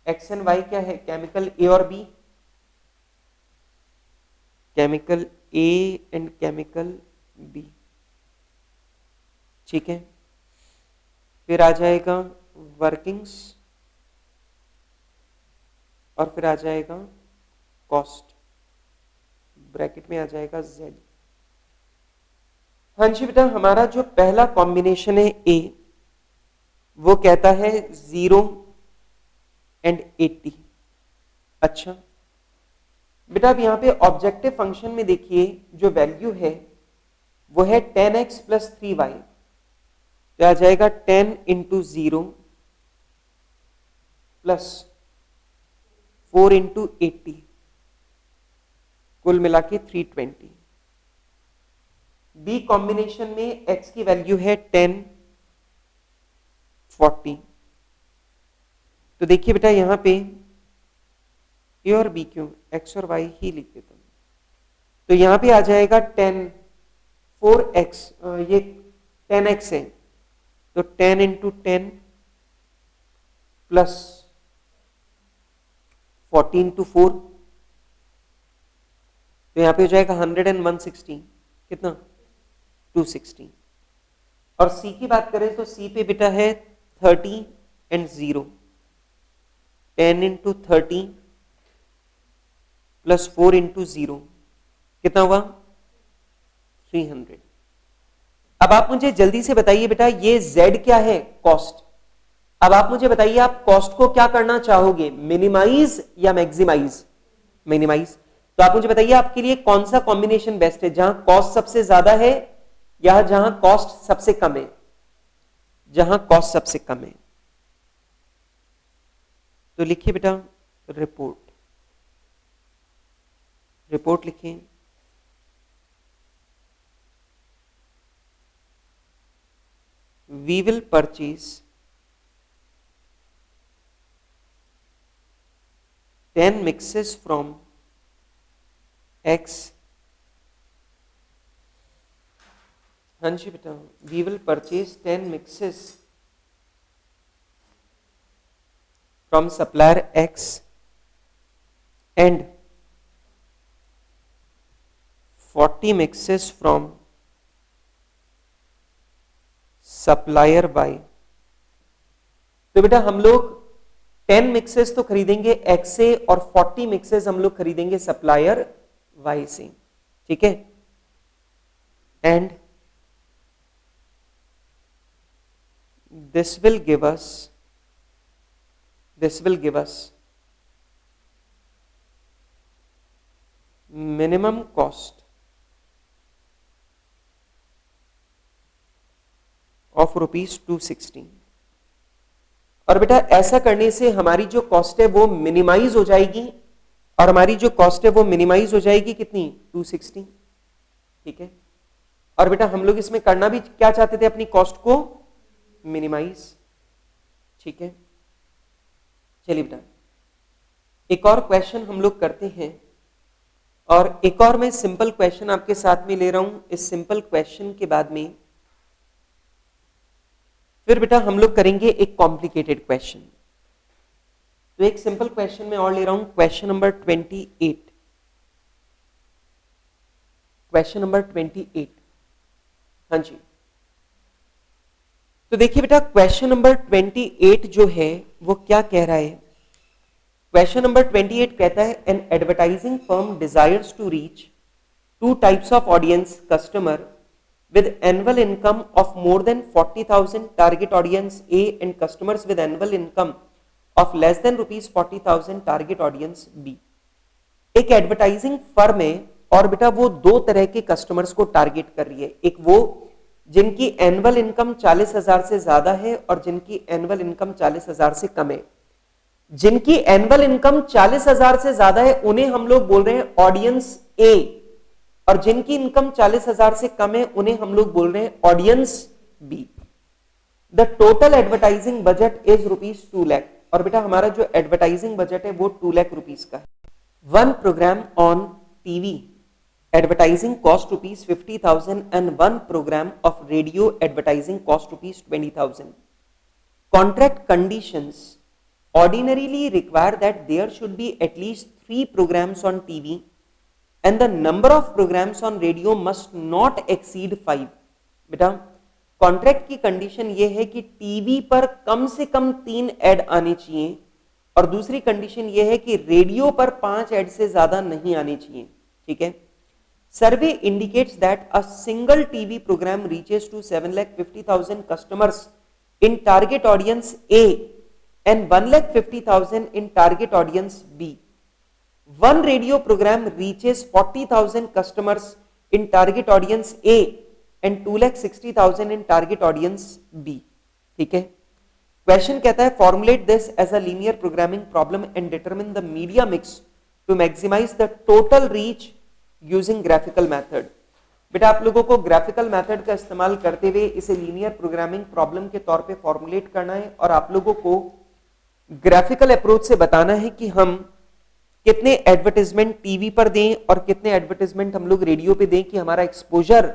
x एंड y क्या है, केमिकल A और B, chemical A and chemical B। ठीक है। फिर आ जाएगा वर्किंग्स और फिर आ जाएगा कॉस्ट, ब्रैकेट में आ जाएगा z। हाँ जी बेटा, हमारा जो पहला कॉम्बिनेशन है A, वो कहता है 0 एंड 80। अच्छा बेटा, अब यहां पे ऑब्जेक्टिव फंक्शन में देखिए जो वैल्यू है वो है 10x प्लस 3y, तो आ जाएगा 10 इंटू 0 प्लस 4 इंटू 80, कुल मिला के 320। बी कॉम्बिनेशन में x की वैल्यू है 10, 40। तो देखिए बेटा यहां पे ए और बी क्यों, x और y ही लिख देता हूं। तो यहां पे आ जाएगा 10, 4x, ये 10x है तो 10 इंटू 10 प्लस 40 इंटू 4, तो यहां पे हो जाएगा 100 एंड 160 कितना 260। और c की बात करें तो c पे बेटा है 30 एंड 0, 10 इंटू 30 प्लस 4 इंटू 0 कितना हुआ 300। अब आप मुझे जल्दी से बताइए बेटा ये z क्या है कॉस्ट। अब आप मुझे बताइए आप कॉस्ट को क्या करना चाहोगे, मिनिमाइज या मैक्सिमाइज, मिनिमाइज। तो आप मुझे बताइए आपके लिए कौन सा कॉम्बिनेशन बेस्ट है, जहां कॉस्ट सबसे ज्यादा है या जहां कॉस्ट सबसे कम है, जहां कॉस्ट सबसे कम है। तो लिखिए बेटा रिपोर्ट, रिपोर्ट लिखिए we will purchase 10 mixes from X। हाँ जी बेटा, we will purchase 10 mixes from supplier X and 40 mixes from supplier bye. तो बेटा हम लोग 10 मिक्सेस तो खरीदेंगे एक्स से और 40 मिक्सेस हम लोग खरीदेंगे सप्लायर वाई से, ठीक है। And this will give us minimum cost of ₹260। और बेटा ऐसा करने से हमारी जो कॉस्ट है वो मिनिमाइज हो जाएगी, और हमारी जो कॉस्ट है वो मिनिमाइज हो जाएगी कितनी 260, ठीक है। और बेटा हम लोग इसमें करना भी क्या चाहते थे, अपनी कॉस्ट को मिनिमाइज, ठीक है। चलिए बेटा एक और क्वेश्चन हम लोग करते हैं, और एक और मैं सिंपल क्वेश्चन आपके साथ में ले रहा हूं। इस सिंपल क्वेश्चन के बाद में फिर बेटा हम लोग करेंगे एक कॉम्प्लिकेटेड क्वेश्चन। तो एक सिंपल क्वेश्चन में और ले रहा हूं, क्वेश्चन नंबर 28, क्वेश्चन नंबर 28। हाँ जी, तो देखिए बेटा क्वेश्चन नंबर 28 जो है वो क्या कह रहा है। क्वेश्चन नंबर 28 कहता है an advertising firm desires to reach 2 types of audience, customer with annual income of more than 40,000, target audience A, and customers with annual income of less than ₹40,000, target audience B। एक advertising firm है और बेटा वो 2 तरह के customers को target कर रही है। एक वो जिनकी एनुअल इनकम 40,000 से ज्यादा है और जिनकी एनुअल इनकम 40,000 से कम है। जिनकी एनुअल इनकम 40,000 से ज्यादा है उन्हें हम लोग बोल रहे हैं ऑडियंस ए, और जिनकी इनकम 40,000 से कम है उन्हें हम लोग बोल रहे हैं audience B. The total advertising budget is ₹2 lakh, और बेटा हमारा जो एडवर्टाइजिंग बजट है वो 2 लाख रुपीस का है। 1 programme on TV advertising cost ₹50,000 and 1 programme of radio advertising cost ₹20,000। Contract conditions ordinarily require that there should be at least 3 programs on TV and the number of programs on radio must not exceed 5। बेटा contract की condition ये है कि TV पर कम से कम 3 add आने चाहिए, और दूसरी कंडीशन ये है कि रेडियो पर 5 ऐड से ज्यादा नहीं आने चाहिए, ठीक है। Survey indicates that a single TV program reaches to 7,50,000 customers in target audience a and 1,50,000 in target audience B। One radio program reaches 40,000 customers in target audience A and 2,60,000 in target audience B। ठीक है। Question कहता है formulate this as a linear programming problem and determine the media mix to maximise the total reach using graphical method. बेटा आप लोगों को graphical method का इस्तेमाल करते हुए इसे लीनियर प्रोग्रामिंग प्रॉब्लम के तौर पे फॉर्मुलेट करना है, और आप लोगों को ग्राफिकल अप्रोच से बताना है कि हम कितने एडवर्टाइजमेंट टीवी पर दें और कितने एडवर्टाइजमेंट हम लोग रेडियो पे दें कि हमारा एक्सपोजर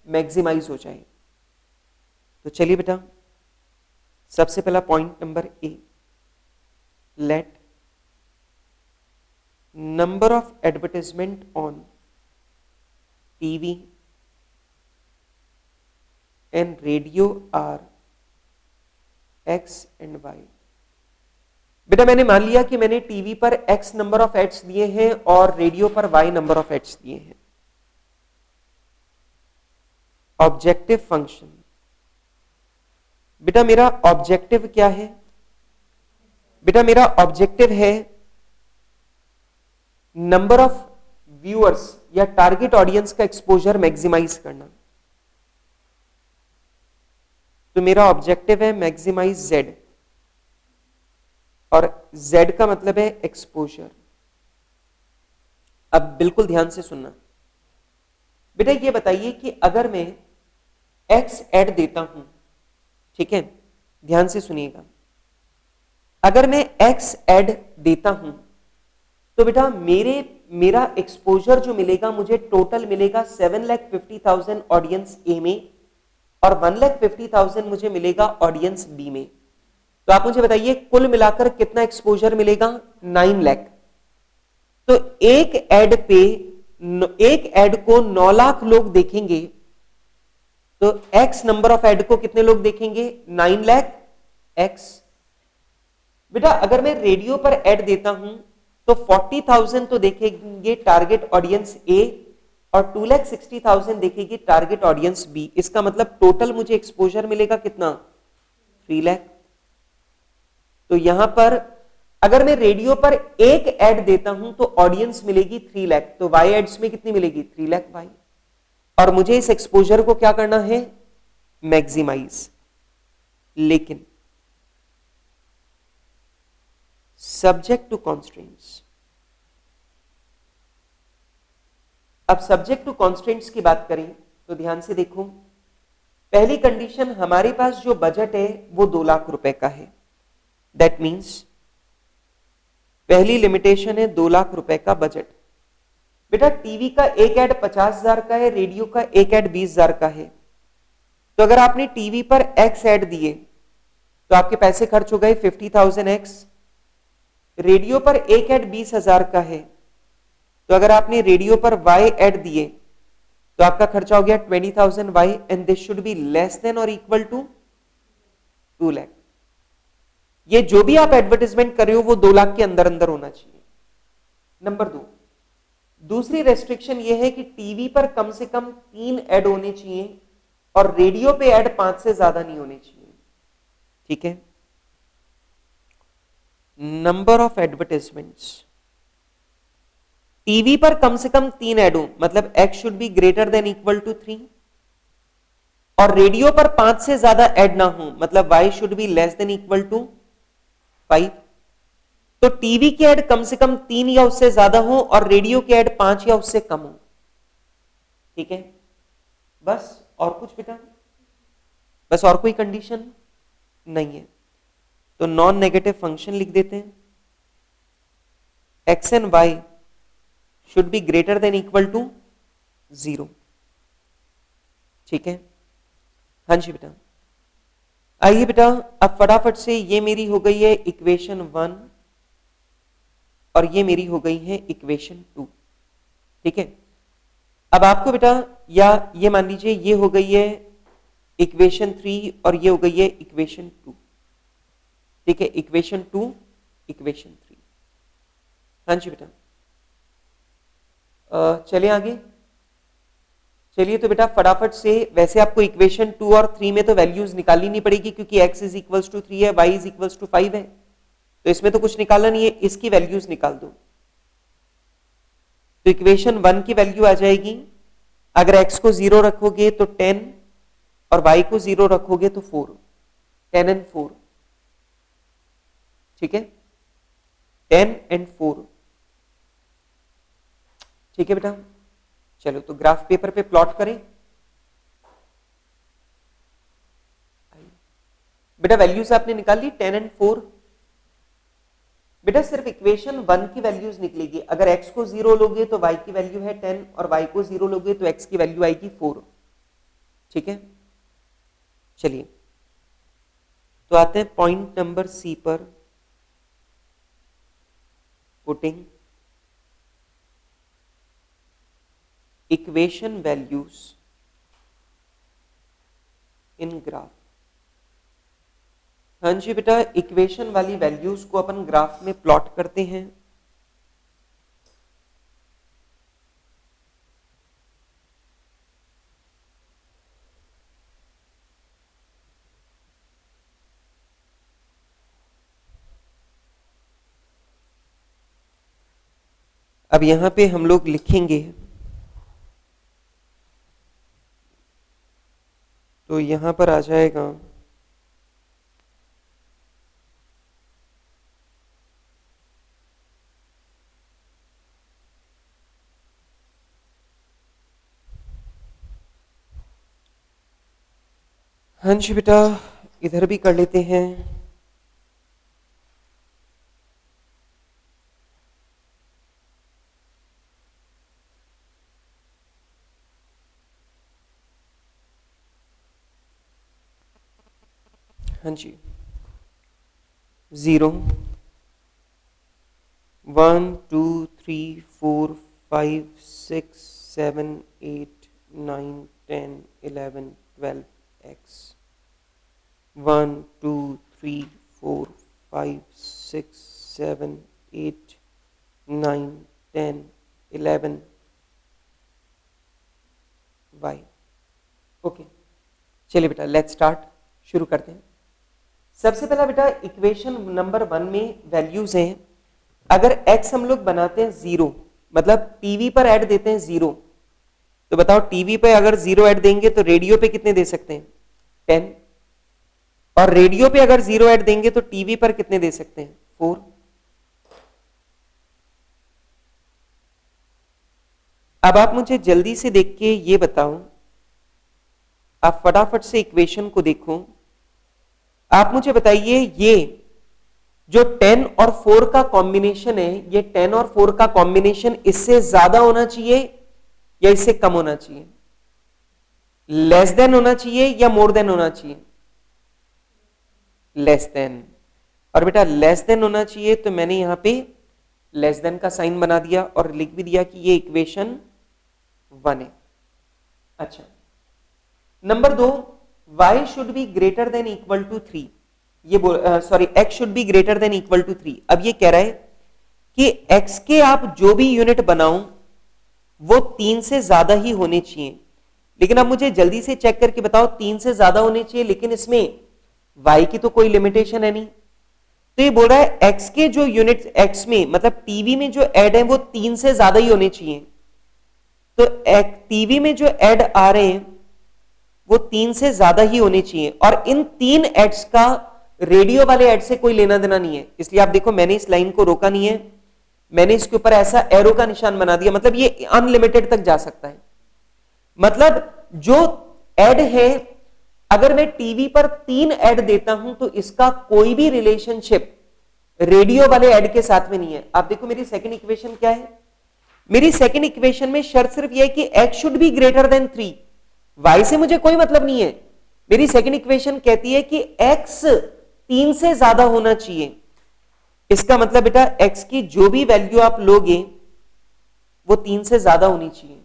मैक्सिमाइज हो जाए। तो चलिए बेटा, सबसे पहला point number A, let number of advertisement on TV and radio are X and Y. बेटा मैंने मान लिया कि मैंने टीवी पर एक्स नंबर ऑफ एड्स दिए हैं और रेडियो पर वाई नंबर ऑफ एड्स दिए हैं। ऑब्जेक्टिव फंक्शन, बेटा मेरा ऑब्जेक्टिव क्या है? बेटा मेरा ऑब्जेक्टिव है नंबर ऑफ व्यूअर्स या टारगेट ऑडियंस का एक्सपोजर मैक्सिमाइज करना। तो मेरा ऑब्जेक्टिव है मैक्सिमाइज जेड, और Z का मतलब है एक्सपोजर। अब बिल्कुल ध्यान से सुनना बेटा, ये बताइए कि अगर मैं X एड देता हूं, ठीक है, ध्यान से सुनिएगा, अगर मैं X एड देता हूं तो बेटा मेरा एक्सपोजर जो मिलेगा मुझे टोटल मिलेगा 7,50,000 ऑडियंस ए में और 1,50,000 मुझे मिलेगा ऑडियंस बी में। तो आप मुझे बताइए कुल मिलाकर कितना एक्सपोजर मिलेगा? 9 लाख। तो एक एड को 9 लाख लोग देखेंगे, तो एक्स नंबर ऑफ एड को कितने लोग देखेंगे? 9 लाख एक्स। बेटा अगर मैं रेडियो पर एड देता हूं तो 40,000 तो देखेंगे टारगेट ऑडियंस ए और 2,60,000 देखेगी टारगेट ऑडियंस बी। इसका मतलब टोटल मुझे एक्सपोजर मिलेगा कितना? 3 लाख। तो यहां पर अगर मैं रेडियो पर एक एड देता हूं तो ऑडियंस मिलेगी 3 लाख, तो वाई एड्स में कितनी मिलेगी? 3 लाख वाई। और मुझे इस एक्सपोजर को क्या करना है? मैक्सिमाइज। लेकिन सब्जेक्ट टू कॉन्स्ट्रेंट्स। अब सब्जेक्ट टू कॉन्स्ट्रेंट्स की बात करें तो ध्यान से देखो, पहली कंडीशन, हमारे पास जो बजट है वो 2 लाख रुपए का है। दैट मीन्स पहली लिमिटेशन है 2 लाख रुपए का बजट। बेटा टीवी का एक ऐड 50,000 का है, रेडियो का एक ऐड 20,000 का है। तो अगर आपने टीवी पर एक्स ऐड दिए तो आपके पैसे खर्च हो गए 50,000 एक्स। रेडियो पर एक ऐड 20,000 का है, तो अगर आपने रेडियो पर वाई ऐड दिए तो आपका खर्चा हो गया 20,000 Y, and this should be less than और इक्वल टू 2 लाख। ये जो भी आप एडवर्टाइजमेंट कर रहे हो वो 2 लाख के अंदर अंदर होना चाहिए। नंबर 2, दूसरी रेस्ट्रिक्शन ये है कि टीवी पर कम से कम 3 ऐड होने चाहिए और रेडियो पे ऐड 5 से ज्यादा नहीं होने चाहिए। ठीक है। नंबर ऑफ एडवर्टाइजमेंट्स, टीवी पर कम से कम 3 ऐड हो, मतलब X should be greater than equal to 3, और रेडियो पर 5 से ज्यादा ऐड ना हो, मतलब Y should be less than equal to 5। तो टीवी की ऐड कम से कम 3 या उससे ज्यादा हो और रेडियो की ऐड 5 या उससे कम हो। ठीक है, बस। और कुछ बेटा? बस, और कोई कंडीशन नहीं है। तो नॉन नेगेटिव फंक्शन लिख देते हैं, X and Y should be greater than equal to 0। ठीक है, हाँ जी बेटा। आइए बेटा अब फटाफट से, ये मेरी हो गई है इक्वेशन 1 और ये मेरी हो गई है इक्वेशन 2। ठीक है, अब आपको बेटा, या ये मान लीजिए ये हो गई है इक्वेशन 3 और ये हो गई है इक्वेशन 2। ठीक है, इक्वेशन 2 इक्वेशन 3। हाँ जी बेटा, चलिए आगे। चलिए तो बेटा फटाफट से, वैसे आपको इक्वेशन 2 और 3 में तो वैल्यूज निकालनी नहीं पड़ेगी क्योंकि x इज इक्वल्स टू 3 है, y इज इक्वल्स टू 5 है, तो इसमें तो कुछ निकालना नहीं है, इसकी वैल्यूज निकाल दो। तो इक्वेशन 1 की वैल्यू आ जाएगी, अगर x को 0 रखोगे तो 10 और y को 0 रखोगे तो 4, 10 एंड 4। ठीक है, 10 एंड 4। ठीक है बेटा, चलो तो ग्राफ पेपर पे प्लॉट करें। बेटा वैल्यूज आपने निकाल ली 10 एंड 4। बेटा सिर्फ इक्वेशन 1 की वैल्यूज निकलेगी, अगर x को 0 लोगे तो y की वैल्यू है 10 और y को 0 लोगे तो x की वैल्यू आएगी 4। ठीक है, चलिए तो आते हैं पॉइंट नंबर सी पर, putting equation values in graph. हाँ जी बेटा, इक्वेशन वाली वैल्यूज को अपन ग्राफ में प्लॉट करते हैं। अब यहां पे हम लोग लिखेंगे, तो यहां पर आ जाएगा हाँ जी बेटा, इधर भी कर लेते हैं। हाँ जी, 0 1 2 3 4 5 6 7 8 9 10 11 12 x 1 2 3 4 5 6 7 8 9 10 11 y। ओके, चलिए बेटा लेट्स स्टार्ट, शुरू करते हैं। सबसे पहला बेटा इक्वेशन नंबर 1 में वैल्यूज हैं। अगर x हम लोग बनाते हैं 0, मतलब टीवी पर ऐड देते हैं 0, तो बताओ टीवी पे अगर 0 ऐड देंगे तो रेडियो पे कितने दे सकते हैं? 10। और रेडियो पे अगर 0 ऐड देंगे तो टीवी पर कितने दे सकते हैं? 4। अब आप मुझे जल्दी से देख के ये बताओ, आप फटाफट से इक्वेशन को देखो, आप मुझे बताइए ये जो 10 और 4 का कॉम्बिनेशन है, ये 10 और 4 का कॉम्बिनेशन इससे ज्यादा होना चाहिए या इससे कम होना चाहिए? लेस देन होना चाहिए या मोर देन होना चाहिए? Less than. और बेटा लेस देन होना चाहिए, तो मैंने यहां पे लेस देन का साइन बना दिया और लिख भी दिया कि ये इक्वेशन 1 है। अच्छा, number 2, y should be greater than equal to 3, ये sorry x should be greater than equal to 3। अब ये कह रहा है कि x के आप जो भी यूनिट बनाओ वो 3 से ज्यादा ही होने चाहिए। लेकिन अब मुझे जल्दी से चेक करके बताओ, 3 से ज्यादा होने चाहिए, लेकिन इसमें y की तो कोई लिमिटेशन है नहीं। तो ये बोल रहा है x के जो यूनिट x में, मतलब टीवी में जो ऐड है वो 3 से ज्यादा ही होने चाहिए। तो टीवी में जो ऐड आ रहे हैं वो 3 से ज्यादा ही होने चाहिए, और इन 3 एड्स का रेडियो वाले एड से कोई लेना देना नहीं है। इसलिए आप देखो मैंने इस लाइन को रोका नहीं है, मैंने इसके ऊपर ऐसा एरो का निशान बना दिया, मतलब ये अनलिमिटेड तक जा सकता है। मतलब जो एड है, अगर मैं टीवी पर 3 एड देता हूं तो इसका कोई भी रिलेशनशिप रेडियो वाले एड के साथ में नहीं है। आप देखो मेरी सेकंड इक्वेशन क्या है, मेरी सेकंड इक्वेशन में शर्त सिर्फ यह है कि x should be greater then 3, y से मुझे कोई मतलब नहीं है। मेरी सेकंड इक्वेशन कहती है कि x 3 से ज्यादा होना चाहिए। इसका मतलब बेटा x की जो भी वैल्यू आप लोगे वो 3 से ज्यादा होनी चाहिए।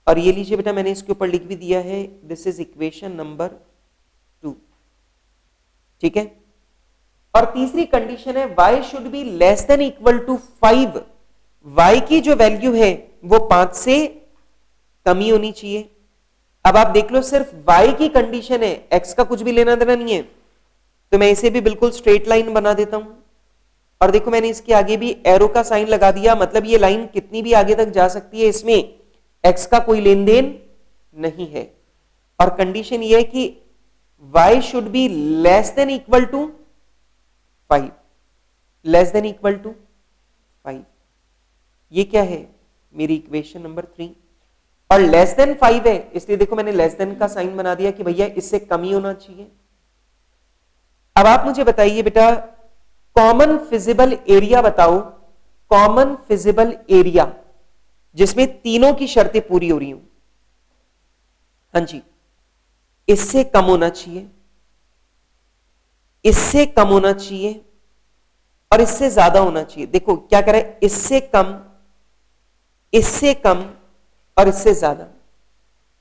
और ये लीजिए बेटा मैंने इसके ऊपर लिख भी दिया है, दिस इज इक्वेशन नंबर 2, ठीक है। और तीसरी कंडीशन है y should be less than equal to 5, y की जो वैल्यू है वो 5 से कम ही होनी चाहिए। अब आप देख लो सिर्फ y की कंडीशन है, x का कुछ भी लेना देना नहीं है, तो मैं इसे भी बिल्कुल स्ट्रेट लाइन बना देता हूं। और देखो मैंने इसके आगे भी एरो का साइन लगा दिया, मतलब ये लाइन कितनी भी आगे तक जा सकती है, इसमें x का कोई लेन देन नहीं है। और कंडीशन ये है कि y should be less than equal to 5, less than equal to 5। ये क्या है? मेरी इक्वेशन नंबर 3। और लेस देन 5 है, इसलिए देखो मैंने लेस देन का साइन बना दिया कि भैया इससे कम ही होना चाहिए। अब आप मुझे बताइए बेटा कॉमन फिजिबल एरिया बताओ, कॉमन फिजिबल एरिया जिसमें तीनों की शर्तें पूरी हो रही हो। हाँ जी, इससे कम होना चाहिए, इससे कम होना चाहिए और इससे ज्यादा होना चाहिए। देखो क्या कह रहा है, इससे कम और इससे ज्यादा।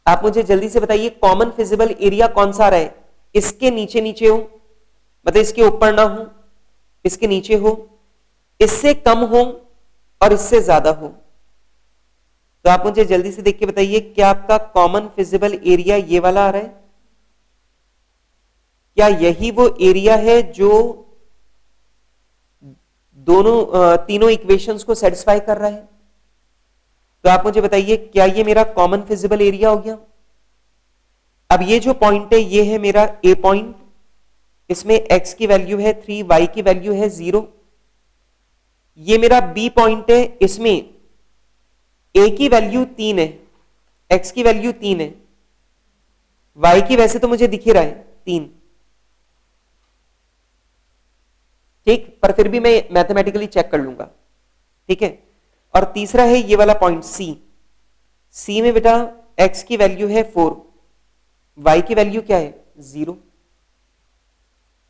आप मुझे जल्दी से बताइए कॉमन फिजिबल एरिया कौन सा आ रहा है, इसके नीचे नीचे हो, मतलब इसके ऊपर ना हो, इसके नीचे हो, इससे कम हो और इससे ज्यादा हो। तो आप मुझे जल्दी से देख के बताइए क्या आपका कॉमन फिजिबल एरिया ये वाला आ रहा है? क्या यही वो एरिया है जो तीनों इक्वेशंस को सेटिस्फाई कर रहा है? तो आप मुझे बताइए क्या ये मेरा कॉमन फिजिबल एरिया हो गया? अब ये जो पॉइंट है ये है मेरा ए पॉइंट, इसमें x की वैल्यू है 3, y की वैल्यू है 0। ये मेरा बी पॉइंट है, इसमें a की वैल्यू 3 है, x की वैल्यू 3 है, y की वैसे तो मुझे दिख ही रहा है 3, ठीक, पर फिर भी मैं मैथमेटिकली चेक कर लूंगा, ठीक है। और तीसरा है ये वाला पॉइंट सी में बेटा x की वैल्यू है 4, y की वैल्यू क्या है 0।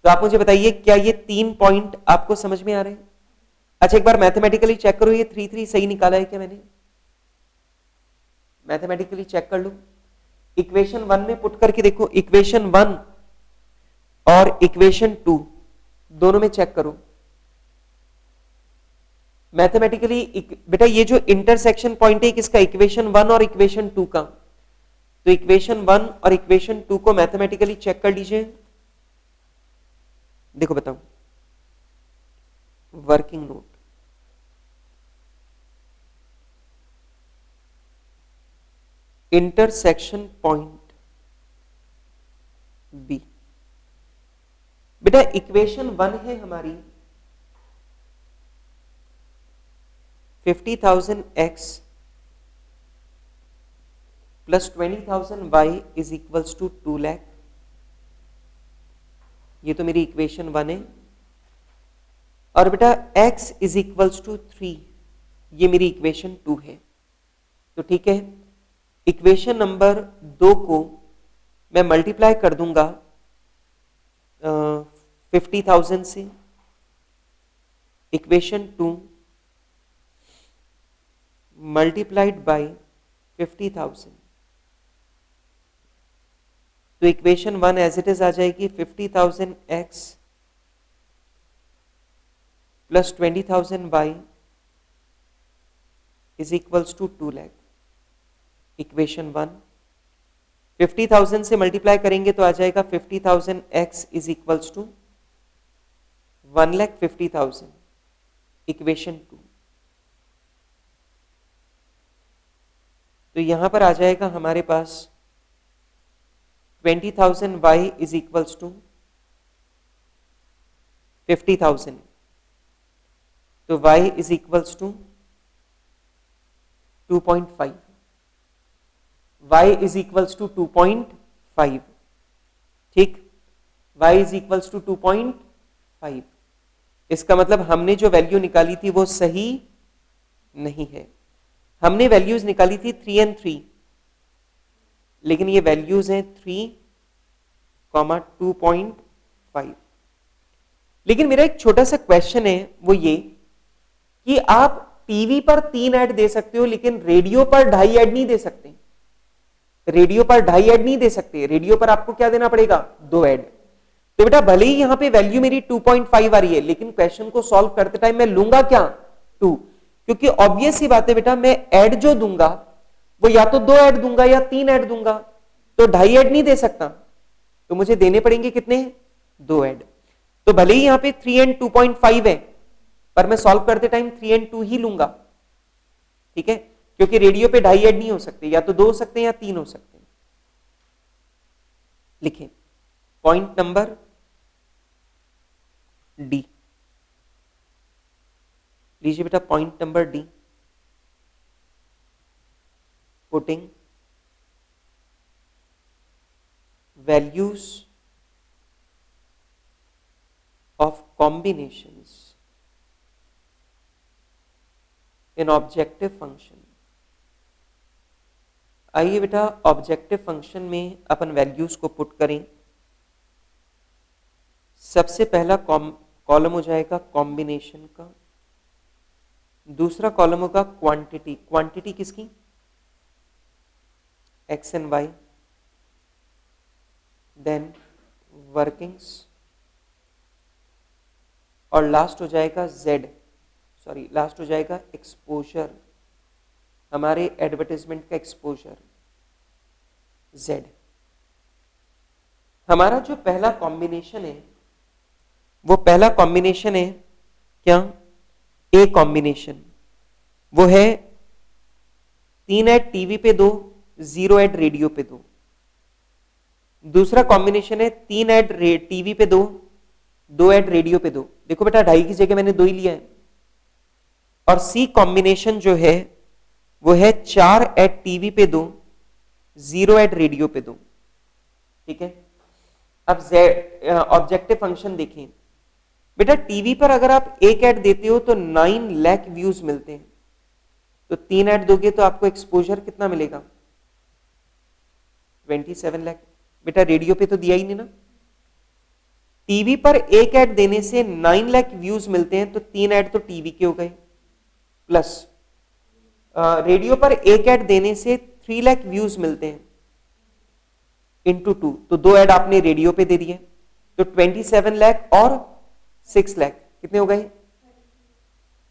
तो आप मुझे बताइए क्या ये 3 पॉइंट आपको समझ में आ रहे हैं? अच्छा एक बार मैथमेटिकली चेक करो, ये 3 3 सही निकाला है क्या मैंने? मैथमेटिकली चेक कर लो, इक्वेशन 1 में पुट करके देखो, इक्वेशन 1 और इक्वेशन 2 दोनों में चेक करो मैथमेटिकली। बेटा ये जो इंटरसेक्शन पॉइंट है किसका, इक्वेशन 1 और इक्वेशन 2 का। तो इक्वेशन 1 और इक्वेशन 2 को मैथमेटिकली चेक कर लीजिए। देखो बताओ, working note, intersection point B. बेटा इक्वेशन 1 है हमारी 50,000 x plus 20,000 y is equals to 2 lakh. ये तो मेरी इक्वेशन 1 है। और बेटा x इज इक्वल्स टू 3, ये मेरी इक्वेशन 2 है। तो ठीक है, इक्वेशन नंबर 2 को मैं मल्टीप्लाई कर दूंगा 50,000 से, इक्वेशन 2 मल्टीप्लाइड बाय 50,000। तो इक्वेशन 1 एज इट इज आ जाएगी 50,000 x plus 20,000 y is equals to 2 lakh. Equation 1 50,000 से मल्टीप्लाई करेंगे तो आ जाएगा 50,000 x is equals to 1,50,000। Equation 2, तो यहां पर आ जाएगा हमारे पास 20,000 y इज इक्वल्स टू 50,000, तो y is equals to 2.5, y is equals to 2.5, ठीक, y इज इक्वल्स टू 2.5। इसका मतलब हमने जो वैल्यू निकाली थी वो सही नहीं है। हमने वैल्यूज निकाली थी 3 और 3, लेकिन ये वैल्यूज हैं 3, 2.5। लेकिन मेरा एक छोटा सा क्वेश्चन है, वो ये कि आप टीवी पर 3 ऐड दे सकते हो लेकिन रेडियो पर 2.5 ऐड नहीं दे सकते। रेडियो पर 2.5 ऐड नहीं दे सकते, रेडियो पर आपको क्या देना पड़ेगा, 2 ऐड। तो बेटा भले ही यहां पे वैल्यू मेरी 2.5 आ रही है, लेकिन क्वेश्चन को सॉल्व करते टाइम मैं लूंगा क्या, 2, क्योंकि ऑब्वियस ही बात है बेटा मैं ऐड जो दूंगा वो या तो 2 ऐड दूंगा या 3 ऐड दूंगा, तो 2.5 ऐड नहीं दे सकता, तो मुझे देने पड़ेंगे कितने, 2 ऐड। तो भले ही यहां पे 3 एंड 2.5 है, पर मैं सॉल्व करते टाइम 3 एंड 2 ही लूंगा, ठीक है, क्योंकि रेडियो पे 2.5 ऐड नहीं हो सकते, या तो 2 हो सकते हैं या 3 हो सकते हैं। लिखें पॉइंट नंबर डी, लीजिए बेटा point number D, putting values of combinations in objective function. आइए बेटा ऑब्जेक्टिव फंक्शन में अपन वैल्यूज को पुट करें। सबसे पहला कॉलम हो जाएगा कॉम्बिनेशन का, दूसरा कॉलम होगा क्वांटिटी, क्वांटिटी किसकी, X and Y, then workings, और लास्ट हो जाएगा जेड, सॉरी लास्ट हो जाएगा एक्सपोजर, हमारे एडवर्टाइजमेंट का एक्सपोजर जेड। हमारा जो पहला कॉम्बिनेशन है वो पहला कॉम्बिनेशन है क्या, ए कॉम्बिनेशन, वो है 3 ऐड टीवी पे 2, 0 ऐड रेडियो पे 2। दूसरा कॉम्बिनेशन है 3 ऐड टीवी पे 2, 2 ऐड रेडियो पे 2। देखो बेटा 2.5 की जगह मैंने 2 ही लिया है। और सी कॉम्बिनेशन जो है वो है 4 ऐड टीवी पे 2, 0 ऐड रेडियो पे 2। ठीक है, अब ऑब्जेक्टिव फंक्शन देखें बेटा, टीवी पर अगर आप एक ऐड देते हो तो 9 लाख व्यूज मिलते हैं, तो 3 ऐड दोगे तो आपको एक्सपोजर कितना मिलेगा, 27 लाख। बेटा रेडियो पे तो दिया ही नहीं ना, टीवी पर एक ऐड देने से 9 लाख व्यूज मिलते हैं, तो 3 ऐड तो टीवी के हो गए, प्लस रेडियो पर एक ऐड देने से 3 लाख व्यूज मिलते हैं इंटू 2, तो 2 ऐड आपने रेडियो पे दे दिए, तो 27 लाख और 6 लाख कितने हो गए,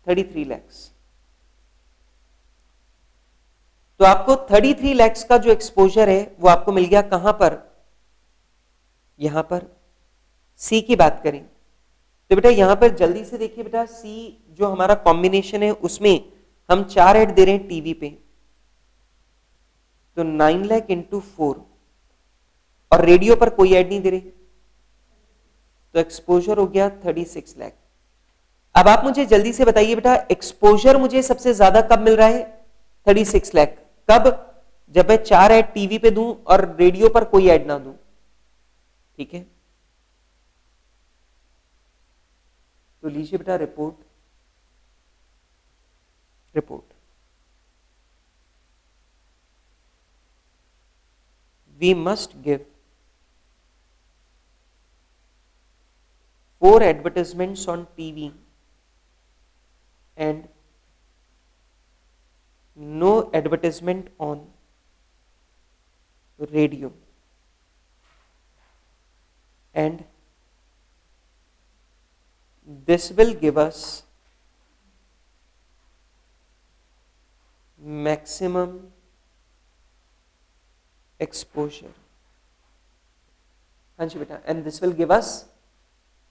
33 लाख। तो आपको 33 लाख का जो एक्सपोजर है वो आपको मिल गया कहां पर, यहां पर। सी की बात करें तो बेटा यहां पर जल्दी से देखिए बेटा, सी जो हमारा कॉम्बिनेशन है उसमें हम 4 ऐड दे रहे हैं टीवी पे, तो 9 लाख इंटू 4, और रेडियो पर कोई ऐड नहीं दे रहे, तो एक्सपोजर हो गया 36 लाख। अब आप मुझे जल्दी से बताइए बेटा, एक्सपोजर मुझे सबसे ज्यादा कब मिल रहा है, 36 लाख। कब, जब मैं 4 ऐड टीवी पे दूं और रेडियो पर कोई ऐड ना दूं। ठीक है, तो लीजिए बेटा report, we must give 4 advertisements on TV and no advertisement on radio, and this will give us maximum exposure। हाँ जी बेटा, and this will give us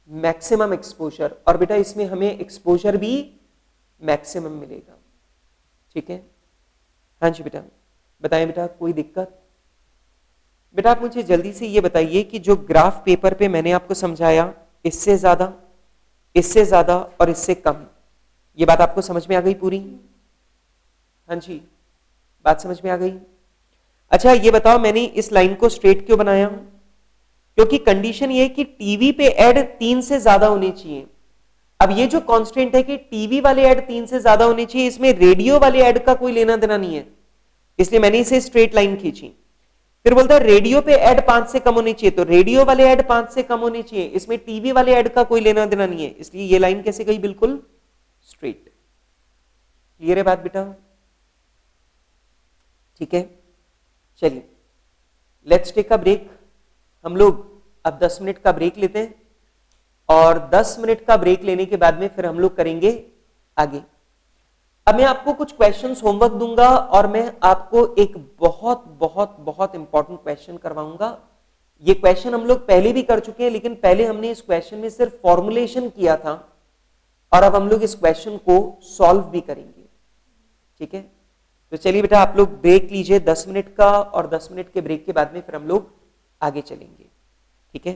maximum exposure, और बेटा इसमें हमें एक्सपोजर भी मैक्सिमम मिलेगा। ठीक है, हाँ जी बेटा बताएं बेटा, कोई दिक्कत। बेटा आप मुझे जल्दी से ये बताइए कि जो ग्राफ पेपर पे मैंने आपको समझाया, इससे ज्यादा, इससे ज्यादा और इससे कम, ये बात आपको समझ में आ गई पूरी? हाँ जी, बात समझ में आ गई। अच्छा ये बताओ, मैंने इस लाइन को स्ट्रेट क्यों बनाया, क्योंकि कंडीशन ये है कि टीवी पे ऐड 3 से ज्यादा होने चाहिए। अब ये जो कांस्टेंट है कि टीवी वाले ऐड 3 से ज्यादा होने चाहिए, इसमें रेडियो वाले ऐड का कोई लेना देना नहीं है, इसलिए मैंने इसे स्ट्रेट लाइन खींची। फिर बोलता है रेडियो पे ऐड 5 से कम होनी चाहिए, तो रेडियो वाले ऐड 5 से कम होने चाहिए, इसमें टीवी वाले ऐड का कोई लेना देना नहीं है, इसलिए ये लाइन कैसे गई, बिल्कुल स्ट्रेट। क्लियर है बात बेटा? ठीक है, चलिए लेट्स टेक अ ब्रेक। हम लोग अब 10 मिनट का ब्रेक लेते हैं, और 10 मिनट का ब्रेक लेने के बाद में फिर हम लोग करेंगे आगे। अब मैं आपको कुछ क्वेश्चंस होमवर्क दूंगा, और मैं आपको एक बहुत बहुत बहुत इंपॉर्टेंट क्वेश्चन करवाऊंगा। ये क्वेश्चन हम लोग पहले भी कर चुके हैं, लेकिन पहले हमने इस क्वेश्चन में सिर्फ फॉर्मुलेशन किया था, और अब हम लोग इस क्वेश्चन को सॉल्व भी करेंगे। ठीक है, तो चलिए बेटा आप लोग ब्रेक लीजिए 10 मिनट का, और 10 मिनट के ब्रेक के बाद में फिर हम लोग आगे चलेंगे। ठीक है।